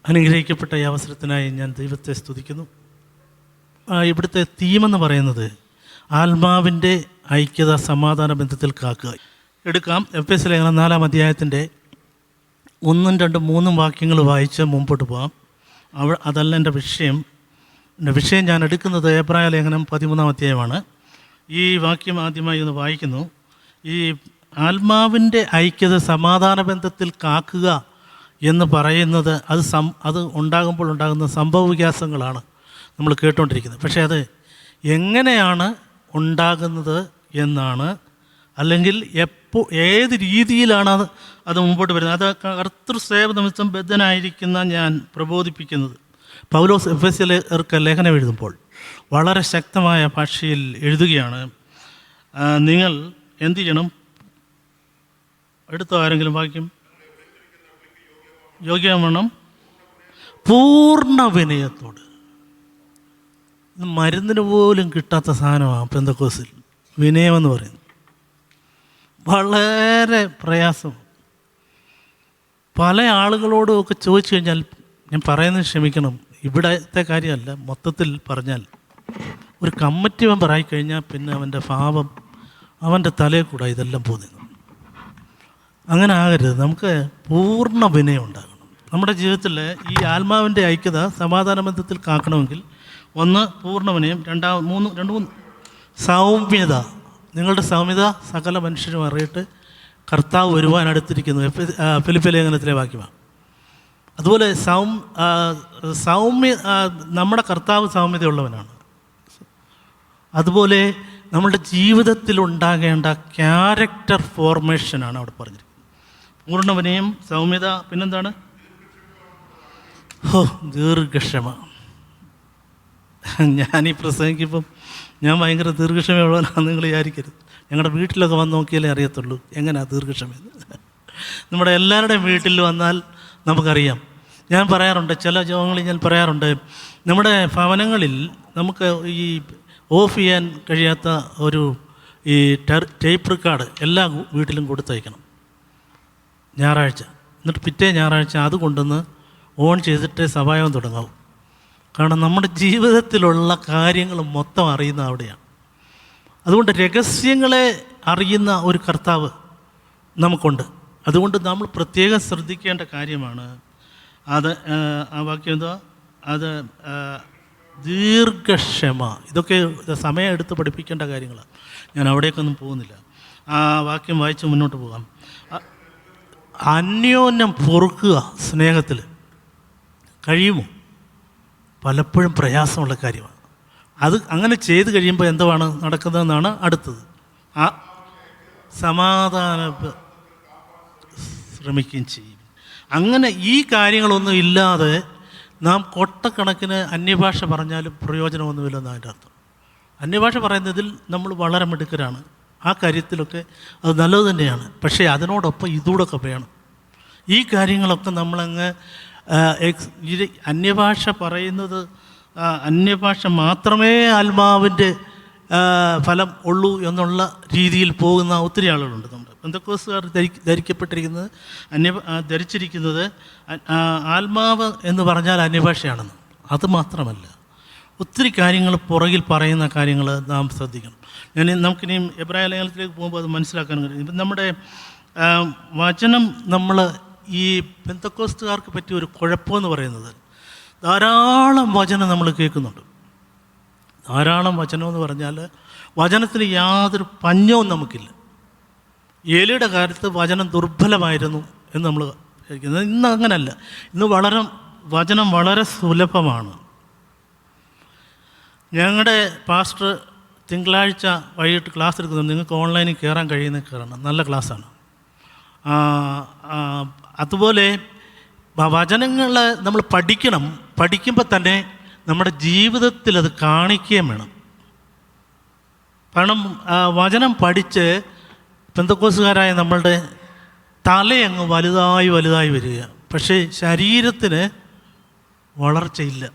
അനുഗ്രഹിക്കപ്പെട്ട ഈ അവസരത്തിനായി ഞാൻ ദൈവത്തെ സ്തുതിക്കുന്നു. ഇവിടുത്തെ തീമെന്ന് പറയുന്നത് ആത്മാവിൻ്റെ ഐക്യത സമാധാന ബന്ധത്തിൽ കാക്കുക. എടുക്കാം എഫേസ്യ ലേഖനം 4-ാം അധ്യായത്തിൻ്റെ 1, 2, 3 വാക്യങ്ങൾ വായിച്ച് മുമ്പോട്ട് പോകാം. അതല്ല എൻ്റെ വിഷയം. എൻ്റെ വിഷയം ഞാൻ എടുക്കുന്നത് എബ്രായ ലേഖനം 13-ാം അധ്യായമാണ്. ഈ വാക്യം ആദ്യമായി ഒന്ന് വായിക്കുന്നു. ഈ ആത്മാവിൻ്റെ ഐക്യത സമാധാന ബന്ധത്തിൽ കാക്കുക എന്ന് പറയുന്നത് അത് ഉണ്ടാകുമ്പോൾ ഉണ്ടാകുന്ന സംഭവ വികാസങ്ങളാണ് നമ്മൾ കേട്ടുകൊണ്ടിരിക്കുന്നത്. പക്ഷേ അത് എങ്ങനെയാണ് ഉണ്ടാകുന്നത് എന്നാണ്, അല്ലെങ്കിൽ ഏത് രീതിയിലാണ് അത് മുമ്പോട്ട് വരുന്നത്, അത് കർത്തൃസേവ നിമിത്തം ബദ്ധനായിരിക്കുന്ന ഞാൻ പ്രബോധിപ്പിക്കുന്നത്. പൗലോസ് എഫേസ്യർക്ക് ലേഖനം എഴുതുമ്പോൾ വളരെ ശക്തമായ ഭാഷയിൽ എഴുതുകയാണ്. നിങ്ങൾ എന്ത് ചെയ്യണം? എടുത്തോ ആരെങ്കിലും വാക്യം? യോഗ്യമാവണം പൂർണ്ണ വിനയത്തോട്. മരുന്നിന് പോലും കിട്ടാത്ത സാധനമാണ് പെന്തക്കോസിൽ വിനയമെന്ന് പറയുന്നത്. വളരെ പ്രയാസം. പല ആളുകളോടും ഒക്കെ ചോദിച്ചു കഴിഞ്ഞാൽ, ഞാൻ പറയുന്നത് ക്ഷമിക്കണം, ഇവിടത്തെ കാര്യമല്ല, മൊത്തത്തിൽ പറഞ്ഞാൽ ഒരു കമ്മിറ്റി മെമ്പറായി കഴിഞ്ഞാൽ പിന്നെ അവൻ്റെ പാപം അവൻ്റെ തലയിൽ കൂടെ ഇതെല്ലാം പോകുന്നു. അങ്ങനെ ആകരുത്. നമുക്ക് പൂർണ്ണ വിനയം ഉണ്ടാകണം. നമ്മുടെ ജീവിതത്തിൽ ഈ ആത്മാവിൻ്റെ ഐക്യത സമാധാന ബന്ധത്തിൽ കാക്കണമെങ്കിൽ 1 പൂർണ്ണ വിനയം, 2 സൗമ്യത. നിങ്ങളുടെ സൗമ്യത സകല മനുഷ്യരും അറിയിട്ട് കർത്താവ് വരുവാൻ അടുത്തിരിക്കുന്നു. ഫിലിപ്പി ലേഖനത്തിലെ വാക്യമാണ്. അതുപോലെ നമ്മുടെ കർത്താവ് സൗമ്യതയുള്ളവനാണ്. അതുപോലെ നമ്മളുടെ ജീവിതത്തിൽ ഉണ്ടാകേണ്ട ക്യാരക്ടർ ഫോർമേഷനാണ് അവിടെ പറഞ്ഞിരിക്കുന്നത്. പൂർണ്ണവിനയം, സൗമ്യത, പിന്നെന്താണ്? ദീർഘക്ഷമ. ഞാനീ പ്രസംഗിക്കുമ്പം ഞാൻ ഭയങ്കര ദീർഘക്ഷമയുള്ളവനാണെന്ന് നിങ്ങൾ വിചാരിക്കരുത്. ഞങ്ങളുടെ വീട്ടിലൊക്കെ വന്ന് നോക്കിയാലേ അറിയത്തുള്ളൂ എങ്ങനെയാണ് ദീർഘക്ഷമയെന്ന്. നമ്മുടെ എല്ലാവരുടെയും വീട്ടിൽ വന്നാൽ നമുക്കറിയാം. ഞാൻ പറയാറുണ്ട്, ചില ജോങ്ങളിൽ ഞാൻ പറയാറുണ്ട്, നമ്മുടെ ഭവനങ്ങളിൽ നമുക്ക് ഈ ഓഫ് ചെയ്യാൻ കഴിയാത്ത ഒരു ഈ ടേപ്പ് റെക്കോർഡ് എല്ലാ വീട്ടിലും കൊടുത്തയക്കണം ഞായറാഴ്ച. എന്നിട്ട് പിറ്റേ ഞായറാഴ്ച അത് കൊണ്ടുവന്ന് ഓൺ ചെയ്തിട്ട് സഭായം തുടങ്ങാവും. കാരണം നമ്മുടെ ജീവിതത്തിലുള്ള കാര്യങ്ങൾ മൊത്തം അറിയുന്ന അവിടെയാണ്. അതുകൊണ്ട് രഹസ്യങ്ങളെ അറിയുന്ന ഒരു കർത്താവ് നമുക്കുണ്ട്. അതുകൊണ്ട് നമ്മൾ പ്രത്യേകം ശ്രദ്ധിക്കേണ്ട കാര്യമാണ് അത്. ആ വാക്യം എന്താ? അത് ദീർഘക്ഷമ. ഇതൊക്കെ സമയം എടുത്ത് പഠിപ്പിക്കേണ്ട കാര്യങ്ങളാണ്. ഞാൻ അവിടേക്കൊന്നും പോകുന്നില്ല. ആ വാക്യം വായിച്ച് മുന്നോട്ട് പോകാം. അന്യോന്യം പൊറുക്കുക സ്നേഹത്തിൽ. കഴിയുമോ? പലപ്പോഴും പ്രയാസമുള്ള കാര്യമാണ്. അത് അങ്ങനെ ചെയ്ത് കഴിയുമ്പോൾ എന്തുവാണ് നടക്കുന്നതെന്നാണ് അടുത്തത്. ആ സമാധാന ശ്രമിക്കുകയും ചെയ്യും. അങ്ങനെ ഈ കാര്യങ്ങളൊന്നും ഇല്ലാതെ നാം കൊട്ടക്കണക്കിന് അന്യഭാഷ പറഞ്ഞാലും പ്രയോജനമൊന്നുമില്ലെന്നാണ് അതിൻ്റെ അർത്ഥം. അന്യഭാഷ പറയുന്നതിൽ നമ്മൾ വളരെ മിടുക്കരാണ്. ആ കാര്യത്തിലൊക്കെ അത് നല്ലത് തന്നെയാണ്. പക്ഷേ അതിനോടൊപ്പം ഇതൂടൊക്കെ വേണം. ഈ കാര്യങ്ങളൊക്കെ നമ്മളങ്ങ് അന്യഭാഷ പറയുന്നത്, അന്യഭാഷ മാത്രമേ ആത്മാവിൻ്റെ ഫലം ഉള്ളൂ എന്നുള്ള രീതിയിൽ പോകുന്ന ഒത്തിരി ആളുകളുണ്ട്. നമ്മുടെ പെന്തക്കോസ്തുകാർ ധരിക്കപ്പെട്ടിരിക്കുന്നത് ധരിച്ചിരിക്കുന്നത് ആത്മാവ് എന്ന് പറഞ്ഞാൽ അന്യഭാഷയാണെന്ന്. അത് മാത്രമല്ല, ഒത്തിരി കാര്യങ്ങൾ പുറകിൽ പറയുന്ന കാര്യങ്ങൾ നാം ശ്രദ്ധിക്കണം. നമുക്കിനിയും എബ്രായ ലേഖനത്തിലേക്ക് പോകുമ്പോൾ അത് മനസ്സിലാക്കാൻ കഴിയും. ഇപ്പം നമ്മുടെ വചനം, നമ്മൾ ഈ പെന്തക്കോസ്തുകാർക്ക് പറ്റിയ ഒരു കുഴപ്പമെന്ന് പറയുന്നത്, ധാരാളം വചനം നമ്മൾ കേൾക്കുന്നുണ്ട്. ധാരാളം വചനമെന്ന് പറഞ്ഞാൽ വചനത്തിന് യാതൊരു പഞ്ഞവും നമുക്കില്ല. ഏലിയുടെ കാലത്ത് വചനം ദുർബലമായിരുന്നു എന്ന് നമ്മൾ വിചാരിക്കുന്നത്. ഇന്ന് അങ്ങനല്ല. ഇന്ന് വചനം വളരെ സുലഭമാണ്. ഞങ്ങളുടെ പാസ്റ്റർ തിങ്കളാഴ്ച വൈകിട്ട് ക്ലാസ് എടുക്കുന്നത്. നിങ്ങൾക്ക് ഓൺലൈനിൽ കയറാൻ കഴിയണം. നല്ല ക്ലാസ്സാണ്. അതുപോലെ വചനങ്ങൾ നമ്മൾ പഠിക്കുമ്പോൾ തന്നെ നമ്മുടെ ജീവിതത്തിൽ അത് കാണിക്കുകയും വേണം. കാരണം വചനം പഠിച്ച് പെന്തക്കോസ്തുകാരായ നമ്മളുടെ തലയങ്ങ് വലുതായി വരിക, പക്ഷേ ശരീരത്തിന് വളർച്ചയില്ല.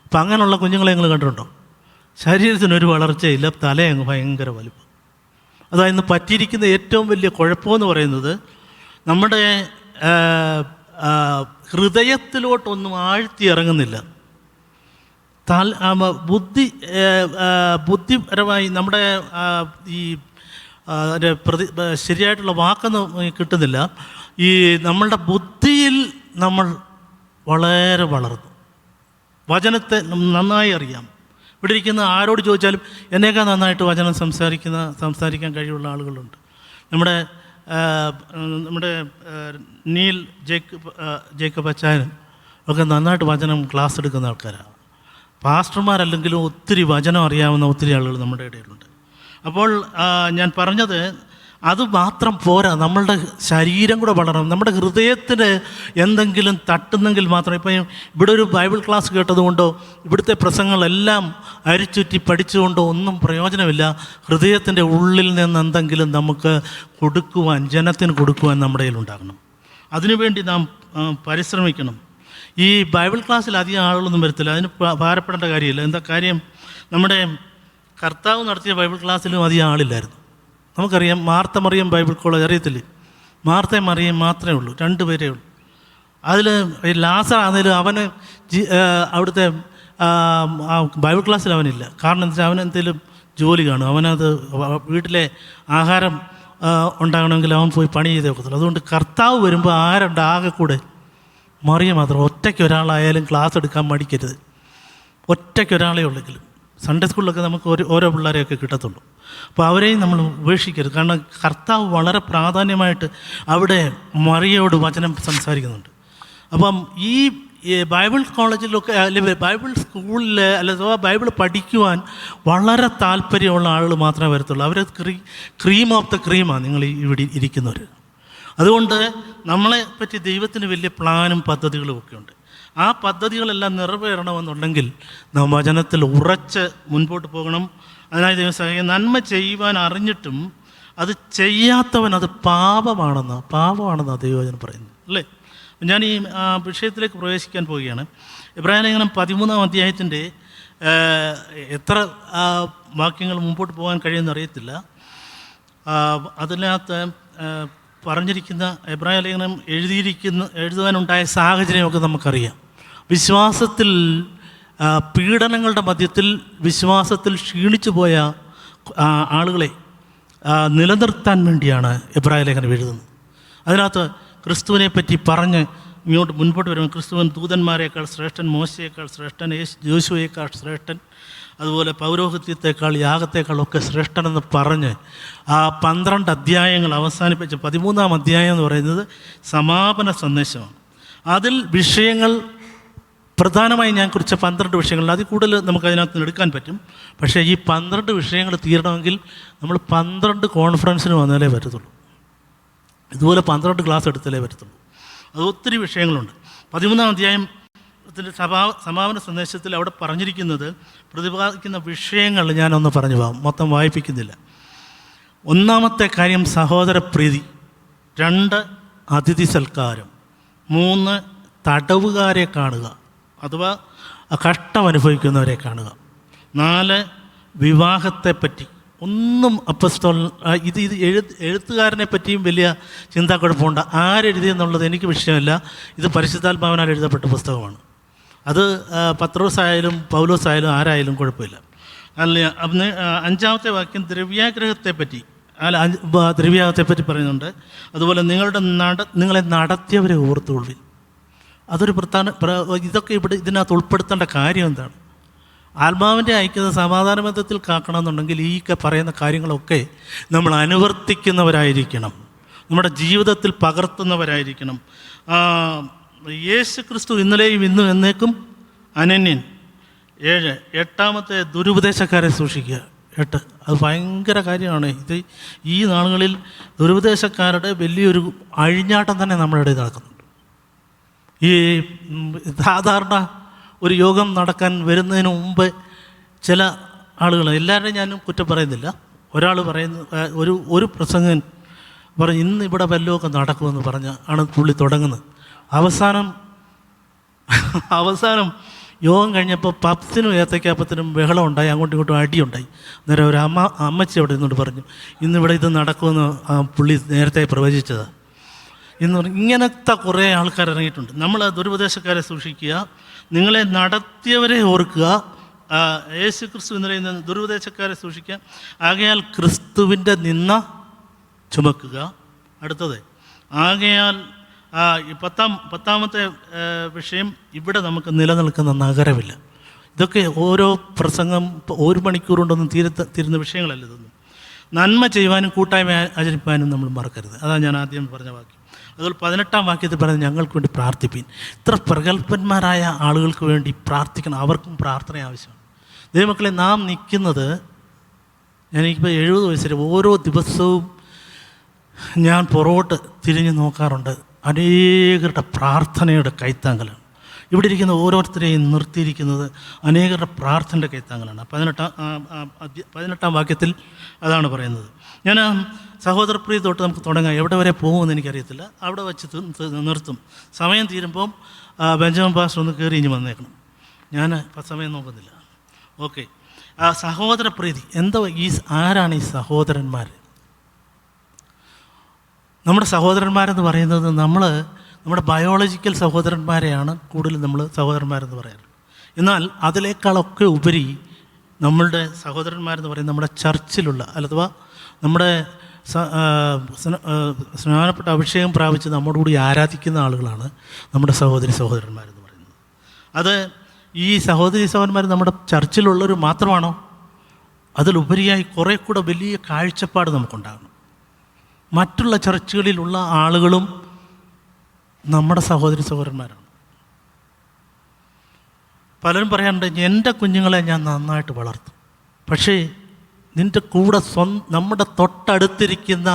അപ്പം അങ്ങനെയുള്ള കുഞ്ഞുങ്ങളെ നിങ്ങൾ കണ്ടിട്ടുണ്ടോ? ശരീരത്തിനൊരു വളർച്ചയില്ല, തലയങ്ങ് ഭയങ്കര വലുപ്പം. അതായത് പറ്റിയിരിക്കുന്ന ഏറ്റവും വലിയ കുഴപ്പമെന്ന് പറയുന്നത്, നമ്മുടെ ഹൃദയത്തിലോട്ടൊന്നും ആഴ്ത്തി ഇറങ്ങുന്നില്ല. ബുദ്ധിപരമായി നമ്മുടെ ഈ ശരിയായിട്ടുള്ള വാക്കൊന്നും കിട്ടുന്നില്ല. ഈ നമ്മളുടെ ബുദ്ധിയിൽ നമ്മൾ വളരെ വളർന്നു, വചനത്തെ നന്നായി അറിയാം. ഇവിടെ ഇരിക്കുന്ന ആരോട് ചോദിച്ചാലും എന്നേക്കാൾ നന്നായിട്ട് വചനം സംസാരിക്കാൻ കഴിവുള്ള ആളുകളുണ്ട്. നമ്മുടെ നീൽ ജേക്കബ് അച്ചായനും ഒക്കെ നന്നായിട്ട് വചനം ക്ലാസ് എടുക്കുന്ന ആൾക്കാരാണ്. പാസ്റ്റർമാരല്ലെങ്കിലും ഒത്തിരി വചനം അറിയാവുന്ന ഒത്തിരി ആളുകൾ നമ്മുടെ ഇടയിലുണ്ട്. അപ്പോൾ ഞാൻ പറഞ്ഞത് അത് മാത്രം പോരാ, നമ്മളുടെ ശരീരം കൂടെ വളരണം. നമ്മുടെ ഹൃദയത്തിന് എന്തെങ്കിലും തട്ടുന്നെങ്കിൽ മാത്രം, ഇപ്പം ഇവിടെ ഒരു ബൈബിൾ ക്ലാസ് കേട്ടതുകൊണ്ടോ ഇവിടുത്തെ പ്രസംഗങ്ങളെല്ലാം അരിച്ചുറ്റി പഠിച്ചുകൊണ്ടോ ഒന്നും പ്രയോജനമില്ല. ഹൃദയത്തിൻ്റെ ഉള്ളിൽ നിന്ന് എന്തെങ്കിലും നമുക്ക് കൊടുക്കുവാൻ, ജനത്തിന് കൊടുക്കുവാൻ നമ്മുടെ കയ്യിലുണ്ടാകണം. അതിനുവേണ്ടി നാം പരിശ്രമിക്കണം. ഈ ബൈബിൾ ക്ലാസ്സിൽ അധികം ആളുകളൊന്നും വരത്തില്ല, അതിന് ഭാരപ്പെടേണ്ട കാര്യമില്ല. എന്താ കാര്യം, നമ്മുടെ കർത്താവ് നടത്തിയ ബൈബിൾ ക്ലാസ്സിലും അധികം ആളില്ലായിരുന്നു. നമുക്കറിയാം, മാർത്ത മറിയം ബൈബിൾ കോളേജ് അറിയത്തില്ലേ? മാർത്തയും മറിയം മാത്രമേ ഉള്ളൂ, 2 പേരേ ഉള്ളൂ. അതിൽ ലാസർ ആണെങ്കിലും അവന് അവിടുത്തെ ബൈബിൾ ക്ലാസ്സിൽ അവനില്ല. കാരണം എന്താ വെച്ചാൽ അവനെന്തെങ്കിലും ജോലി കാണും, അവനത് വീട്ടിലെ ആഹാരം ഉണ്ടാകണമെങ്കിൽ അവൻ പോയി പണി ചെയ്തേ ഒക്കത്തുള്ളൂ. അതുകൊണ്ട് കർത്താവ് വരുമ്പോൾ ആരുണ്ട്? ആകെ കൂടെ മറിയം മാത്രം. ഒറ്റയ്ക്ക് ഒരാളായാലും ക്ലാസ് എടുക്കാൻ മടിക്കരുത്. ഒറ്റയ്ക്ക് ഒരാളെ ഉള്ളെങ്കിലും. സൺഡേ സ്കൂളിലൊക്കെ നമുക്ക് ഓരോ പിള്ളേരെയൊക്കെ കിട്ടത്തുള്ളൂ. അപ്പോൾ അവരെയും നമ്മൾ ഉപേക്ഷിക്കരുത്. കാരണം കർത്താവ് വളരെ പ്രാധാന്യമായിട്ട് അവിടെ മറിയയോട് വചനം സംസാരിക്കുന്നുണ്ട്. അപ്പം ഈ ബൈബിൾ കോളേജിലൊക്കെ അല്ലെങ്കിൽ ബൈബിൾ സ്കൂളിൽ അല്ലെങ്കിൽ ബൈബിൾ പഠിക്കുവാൻ വളരെ താല്പര്യമുള്ള ആളുകൾ മാത്രമേ വരത്തുള്ളൂ. അവർ ക്രീം ഓഫ് ദ ക്രീമാണ് നിങ്ങൾ ഇവിടെ ഇരിക്കുന്നവർ. അതുകൊണ്ട് നമ്മളെ പറ്റി ദൈവത്തിന് വലിയ പ്ലാനും പദ്ധതികളും ഒക്കെ ഉണ്ട്. ആ പദ്ധതികളെല്ലാം നിറവേറണമെന്നുണ്ടെങ്കിൽ നാം വചനത്തിൽ ഉറച്ച് മുൻപോട്ട് പോകണം. അതിനായി ദൈവം സഹായിക്കും. നന്മ ചെയ്യുവാൻ അറിഞ്ഞിട്ടും അത് ചെയ്യാത്തവൻ അത് പാപമാണെന്നാണ് ദൈവവചനം പറയുന്നത്, അല്ലേ? ഞാൻ ഈ വിഷയത്തിലേക്ക് പ്രവേശിക്കാൻ പോവുകയാണ്. ഇബ്രാഹിം ലേഖനം 13-ാം അധ്യായത്തിൻ്റെ എത്ര വാക്യങ്ങൾ മുമ്പോട്ട് പോകാൻ കഴിയുമെന്ന് അറിയത്തില്ല. അതിനകത്ത് പറഞ്ഞിരിക്കുന്ന ഇബ്രാഹിം ലേഖനം എഴുതുവാനുണ്ടായ സാഹചര്യമൊക്കെ നമുക്കറിയാം. വിശ്വാസത്തിൽ പീഡനങ്ങളുടെ മധ്യത്തിൽ വിശ്വാസത്തിൽ ക്ഷീണിച്ചു പോയ ആളുകളെ നിലനിർത്താൻ വേണ്ടിയാണ് ഇബ്രാഹിം ലേഖനം എഴുതുന്നത്. അതിനകത്ത് ക്രിസ്തുവിനെ പറ്റി പറഞ്ഞ് ഇങ്ങോട്ട് മുൻപോട്ട് വരുമ്പോൾ ക്രിസ്തുവൻ ദൂതന്മാരെക്കാൾ ശ്രേഷ്ഠൻ, മോശയേക്കാൾ ശ്രേഷ്ഠൻ, യോശുവയേക്കാൾ ശ്രേഷ്ഠൻ, അതുപോലെ പൗരോഹിത്യത്തെക്കാൾ യാഗത്തെക്കാളൊക്കെ ശ്രേഷ്ഠനെന്ന് പറഞ്ഞ് ആ 12 അധ്യായങ്ങൾ അവസാനിപ്പിച്ച് 13-ാം അധ്യായം എന്ന് പറയുന്നത് സമാപന സന്ദേശമാണ്. അതിൽ വിഷയങ്ങൾ പ്രധാനമായി ഞാൻ കുറിച്ച 12 വിഷയങ്ങൾ, അതിൽ കൂടുതൽ നമുക്കതിനകത്ത് നിന്ന് എടുക്കാൻ പറ്റും. പക്ഷേ ഈ 12 വിഷയങ്ങൾ തീരണമെങ്കിൽ നമ്മൾ 12 കോൺഫറൻസിന് വന്നാലേ പറ്റത്തുള്ളൂ. ഇതുപോലെ 12 ക്ലാസ് എടുത്താലേ പറ്റത്തുള്ളൂ. അത് ഒത്തിരി വിഷയങ്ങളുണ്ട്. 13-ാം അധ്യായത്തിൻ്റെ സമാപന സന്ദേശത്തിൽ അവിടെ പറഞ്ഞിരിക്കുന്നത് പ്രതിപാദിക്കുന്ന വിഷയങ്ങൾ ഞാനൊന്ന് പറഞ്ഞു പോകാം, മൊത്തം വായിപ്പിക്കുന്നില്ല. 1-ാമത്തെ കാര്യം സഹോദരപ്രീതി, 2 അതിഥി സൽക്കാരം, 3 തടവുകാരെ കാണുക അഥവാ കഷ്ടം അനുഭവിക്കുന്നവരെ കാണുക, 4 വിവാഹത്തെപ്പറ്റി. ഒന്നും ഇത് എഴുത്തുകാരനെ പറ്റിയും വലിയ ചിന്താക്കുഴപ്പമുണ്ട്. ആരെഴുതിയെന്നുള്ളത് എനിക്ക് വിഷയമല്ല. ഇത് പരിശുദ്ധാത്മാവിനാൽ എഴുതപ്പെട്ട പുസ്തകമാണ്. അത് പത്രോസായാലും പൗലോസായാലും ആരായാലും കുഴപ്പമില്ല. അല്ല, 5-ാമത്തെ വാക്യം ദ്രവ്യാഗ്രഹത്തെപ്പറ്റി ദ്രവ്യാഗ്രഹത്തെപ്പറ്റി പറയുന്നുണ്ട്. അതുപോലെ നിങ്ങളെ നടത്തിയവരെ ഓർത്തുകൊള്ളുവിൻ. അതൊരു ഇതൊക്കെ ഇതിനകത്ത് ഉൾപ്പെടുത്തേണ്ട കാര്യം എന്താണ്? ആത്മാവിൻ്റെ ഐക്യത സമാധാന ബന്ധത്തിൽ കാക്കണമെന്നുണ്ടെങ്കിൽ ഈ പറയുന്ന കാര്യങ്ങളൊക്കെ നമ്മൾ അനുവർത്തിക്കുന്നവരായിരിക്കണം, നമ്മുടെ ജീവിതത്തിൽ പകർത്തുന്നവരായിരിക്കണം. യേശു ക്രിസ്തു ഇന്നലെയും ഇന്നും എന്നേക്കും അനന്യൻ. 7 8-ാമത്തെ ദുരുപദേശക്കാരെ സൂക്ഷിക്കുക. 8 അത് ഭയങ്കര കാര്യമാണ്. ഇത് ഈ നാളുകളിൽ ദുരുപദേശക്കാരുടെ വലിയൊരു അഴിഞ്ഞാട്ടം തന്നെ നമ്മുടെ ഇടയിൽ നടക്കുന്നുണ്ട്. ഈ സാധാരണ ഒരു യോഗം നടക്കാൻ വരുന്നതിന് മുമ്പ് ചില ആളുകൾ, എല്ലാവരുടെയും ഞാനും കുറ്റം പറയുന്നില്ല, ഒരാൾ പറയുന്നു, ഒരു പ്രസംഗൻ പറഞ്ഞു ഇന്ന് ഇവിടെ വല്ലതുമൊക്കെ നടക്കുമെന്ന് ആണ് പുള്ളി തുടങ്ങുന്നത്. അവസാനം യോഗം കഴിഞ്ഞപ്പോൾ പപ്സിനും ഏത്തക്കാപ്പത്തിനും ബഹളം ഉണ്ടായി, അങ്ങോട്ടും ഇങ്ങോട്ടും അടിയുണ്ടായി. അന്നേരം ഒരു അമ്മച്ചി അവിടെ നിന്നോട് പറഞ്ഞു ഇന്നിവിടെ ഇത് നടക്കുമെന്ന് പുള്ളി നേരത്തെ പ്രവചിച്ചതാണ്. എന്ന് പറഞ്ഞ് ഇങ്ങനത്തെ കുറേ ആൾക്കാർ ഇറങ്ങിയിട്ടുണ്ട്. നമ്മൾ ദുരുപദേശക്കാരെ സൂക്ഷിക്കുക, നിങ്ങളെ നടത്തിയവരെ ഓർക്കുക, യേശു ക്രിസ്തു എന്ന് പറയുന്ന ദുരുപദേശക്കാരെ സൂക്ഷിക്കുക, ആകയാൽ ക്രിസ്തുവിൻ്റെ നിന്ന ചുമക്കുക. അടുത്തത് ആകയാൽ പത്താമത്തെ വിഷയം, ഇവിടെ നമുക്ക് നിലനിൽക്കുന്ന നഗരമില്ല. ഇതൊക്കെ ഓരോ പ്രസംഗം 1 മണിക്കൂർ കൊണ്ടൊന്നും തീരുന്ന വിഷയങ്ങളല്ല ഇതൊന്നും. നന്മ ചെയ്യുവാനും കൂട്ടായ്മ ആചരിപ്പാനും നമ്മൾ മറക്കരുത്. അതാണ് ഞാൻ ആദ്യം പറഞ്ഞ വാക്യം. അതുപോലെ 18-ാം വാക്യത്തിൽ പറയുന്നത് ഞങ്ങൾക്ക് വേണ്ടി പ്രാർത്ഥിപ്പീൻ. ഇത്ര പ്രഗത്ഭന്മാരായ ആളുകൾക്ക് വേണ്ടി പ്രാർത്ഥിക്കണം, അവർക്കും പ്രാർത്ഥന ആവശ്യമാണ്. ദൈവമക്കളെ, നാം നിൽക്കുന്നത്, എനിക്കിപ്പോൾ 70 വയസ്സിൽ ഓരോ ദിവസവും ഞാൻ പുറകോട്ട് തിരിഞ്ഞ് നോക്കാറുണ്ട്. അനേകരുടെ പ്രാർത്ഥനയുടെ കൈത്താങ്കലാണ്. ഇവിടെ ഇരിക്കുന്ന ഓരോരുത്തരെയും നിർത്തിയിരിക്കുന്നത് അനേകരുടെ പ്രാർത്ഥനയുടെ കൈത്താങ്കലാണ്. 18-ാം വാക്യത്തിൽ അതാണ് പറയുന്നത്. ഞാൻ സഹോദരപ്രിയ തൊട്ട് നമുക്ക് തുടങ്ങാം. എവിടെ വരെ പോകുമെന്ന് എനിക്കറിയത്തില്ല, അവിടെ വെച്ച് നിർത്തും. സമയം തീരുമ്പം ബെഞ്ചമിൻ പാസ്റ്റർ ഒന്ന് കയറി ഇനി വന്നേക്കണം. ഞാൻ സമയം നോക്കുന്നില്ല. ഓക്കെ, സഹോദരപ്രീതി എന്താ? ആരാണ് ഈ സഹോദരന്മാർ? നമ്മുടെ സഹോദരന്മാരെന്ന് പറയുന്നത് നമ്മുടെ ബയോളജിക്കൽ സഹോദരന്മാരെയാണ് കൂടുതൽ നമ്മൾ സഹോദരന്മാരെന്ന് പറയാറ്. എന്നാൽ അതിനേക്കാളൊക്കെ ഉപരി നമ്മളുടെ സഹോദരന്മാരെന്ന് പറയുന്നത് നമ്മുടെ ചർച്ചിലുള്ള, അഥവാ നമ്മുടെ സ്നാനപ്പെട്ട അഭിഷേകം പ്രാപിച്ച് നമ്മോടുകൂടി ആരാധിക്കുന്ന ആളുകളാണ് നമ്മുടെ സഹോദരന്മാരെന്ന് പറയുന്നത്. അത് ഈ സഹോദരന്മാർ നമ്മുടെ ചർച്ചിലുള്ളവർ മാത്രമാണോ? അതിലുപരിയായി കുറേ കൂടെ വലിയ കാഴ്ചപ്പാട് നമുക്കുണ്ടാകണം. മറ്റുള്ള ചർച്ചുകളിലുള്ള ആളുകളും നമ്മുടെ സഹോദരന്മാരാണ്. പലരും പറയാറുണ്ട്, എൻ്റെ കുഞ്ഞുങ്ങളെ ഞാൻ നന്നായിട്ട് വളർത്തും. പക്ഷേ നിൻ്റെ കൂടെ നമ്മുടെ തൊട്ടടുത്തിരിക്കുന്ന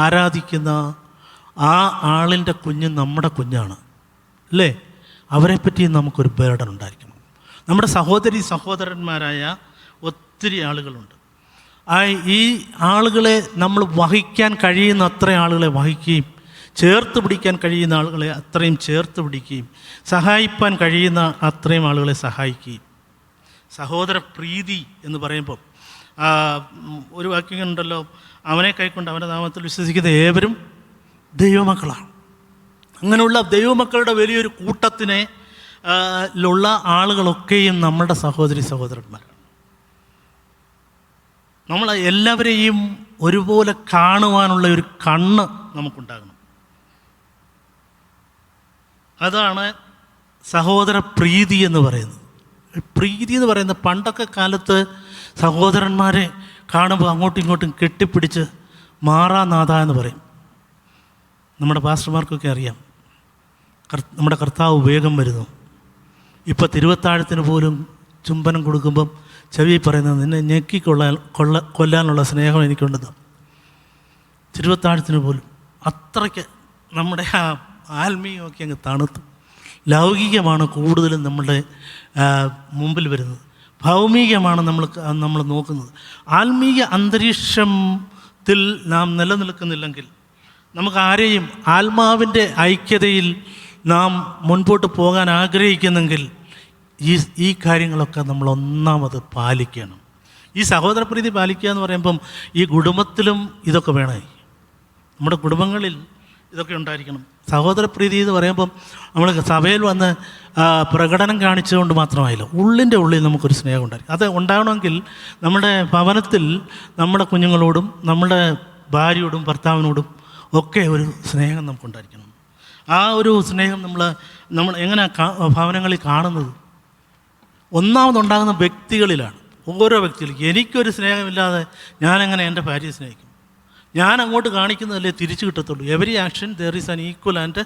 ആരാധിക്കുന്ന ആ ആളിൻ്റെ കുഞ്ഞ് നമ്മുടെ കുഞ്ഞാണ് അല്ലേ? അവരെപ്പറ്റി നമുക്കൊരു ബേർഡൻ ഉണ്ടായിരിക്കണം. നമ്മുടെ സഹോദരന്മാരായ ഒത്തിരി ആളുകളുണ്ട്. ഈ ആളുകളെ നമ്മൾ വഹിക്കാൻ കഴിയുന്ന അത്ര ആളുകളെ വഹിക്കുകയും ചേർത്ത് പിടിക്കാൻ കഴിയുന്ന ആളുകളെ അത്രയും ചേർത്ത് പിടിക്കുകയും സഹായിപ്പാൻ കഴിയുന്ന അത്രയും ആളുകളെ സഹായിക്കുകയും. സഹോദര പ്രീതി എന്ന് പറയുമ്പോൾ ഒരു വാക്യമുണ്ടല്ലോ, അവനെ കൈക്കൊണ്ട് അവൻ്റെ നാമത്തിൽ വിശ്വസിക്കുന്ന ഏവരും ദൈവമക്കളാണ്. അങ്ങനെയുള്ള ദൈവമക്കളുടെ വലിയൊരു കൂട്ടത്തിനെ ലുള്ള ആളുകളൊക്കെയും നമ്മുടെ സഹോദരന്മാരാണ്. നമ്മൾ എല്ലാവരെയും ഒരുപോലെ കാണുവാനുള്ള ഒരു കണ്ണ് നമുക്കുണ്ടാകണം. അതാണ് സഹോദര പ്രീതി എന്ന് പറയുന്നത്. പ്രീതി എന്ന് പറയുന്നത് പണ്ടൊക്കെ കാലത്ത് സഹോദരന്മാരെ കാണുമ്പോൾ അങ്ങോട്ടും ഇങ്ങോട്ടും കെട്ടിപ്പിടിച്ച് മാറാനാഥ എന്ന് പറയും. നമ്മുടെ പാസ്റ്റർമാർക്കൊക്കെ അറിയാം, നമ്മുടെ കർത്താവ് വേഗം വരുന്നു. ഇപ്പോൾ തിരുവത്താഴത്തിന് പോലും ചുംബനം കൊടുക്കുമ്പം ചെവി പറയുന്നത്, നിന്നെ കൊല്ലാനുള്ള സ്നേഹം എനിക്കുണ്ടെന്ന്. തിരുവത്താഴത്തിന് പോലും അത്രയ്ക്ക് നമ്മുടെ ആ ആത്മീയമൊക്കെ അങ്ങ് തണുത്തു. ലൗകികമാണ് കൂടുതലും നമ്മളുടെ മുമ്പിൽ വരുന്നത്, ഭൗമികമാണ് നമ്മൾ നോക്കുന്നത്. ആത്മീയ അന്തരീക്ഷത്തിൽ നാം നിലനിൽക്കുന്നില്ലെങ്കിൽ, നമുക്ക് ആരെയും ആത്മാവിൻ്റെ ഐക്യതയിൽ നാം മുൻപോട്ട് പോകാൻ ആഗ്രഹിക്കുന്നെങ്കിൽ ഈ കാര്യങ്ങളൊക്കെ നമ്മൾ ഒന്നാമത് പാലിക്കണം. ഈ സഹോദരപ്രീതി പാലിക്കുക എന്ന് പറയുമ്പം ഈ കുടുംബത്തിലും ഇതൊക്കെ വേണേ. നമ്മുടെ കുടുംബങ്ങളിൽ ഇതൊക്കെ ഉണ്ടായിരിക്കണം. സഹോദരപ്രീതി എന്ന് പറയുമ്പം നമ്മൾ സഭയിൽ വന്ന് പ്രകടനം കാണിച്ചുകൊണ്ട് മാത്രമായില്ല, ഉള്ളിൻ്റെ ഉള്ളിൽ നമുക്കൊരു സ്നേഹം ഉണ്ടായിരിക്കും. അത് ഉണ്ടാകണമെങ്കിൽ നമ്മുടെ ഭവനത്തിൽ നമ്മുടെ കുഞ്ഞുങ്ങളോടും നമ്മുടെ ഭാര്യയോടും ഭർത്താവിനോടും ഒക്കെ ഒരു സ്നേഹം നമുക്കുണ്ടായിരിക്കണം. ആ ഒരു സ്നേഹം നമ്മൾ എങ്ങനെ ഭവനങ്ങളിൽ കാണുന്നത്? ഒന്നാമതുണ്ടാകുന്ന വ്യക്തികളിലാണ്. ഓരോ വ്യക്തികളും എനിക്കൊരു സ്നേഹമില്ലാതെ ഞാനെങ്ങനെ എൻ്റെ ഭാര്യയെ സ്നേഹിക്കും? ഞാൻ അങ്ങോട്ട് കാണിക്കുന്നതല്ലേ തിരിച്ചു കിട്ടത്തുള്ളൂ. Every action there is an equal and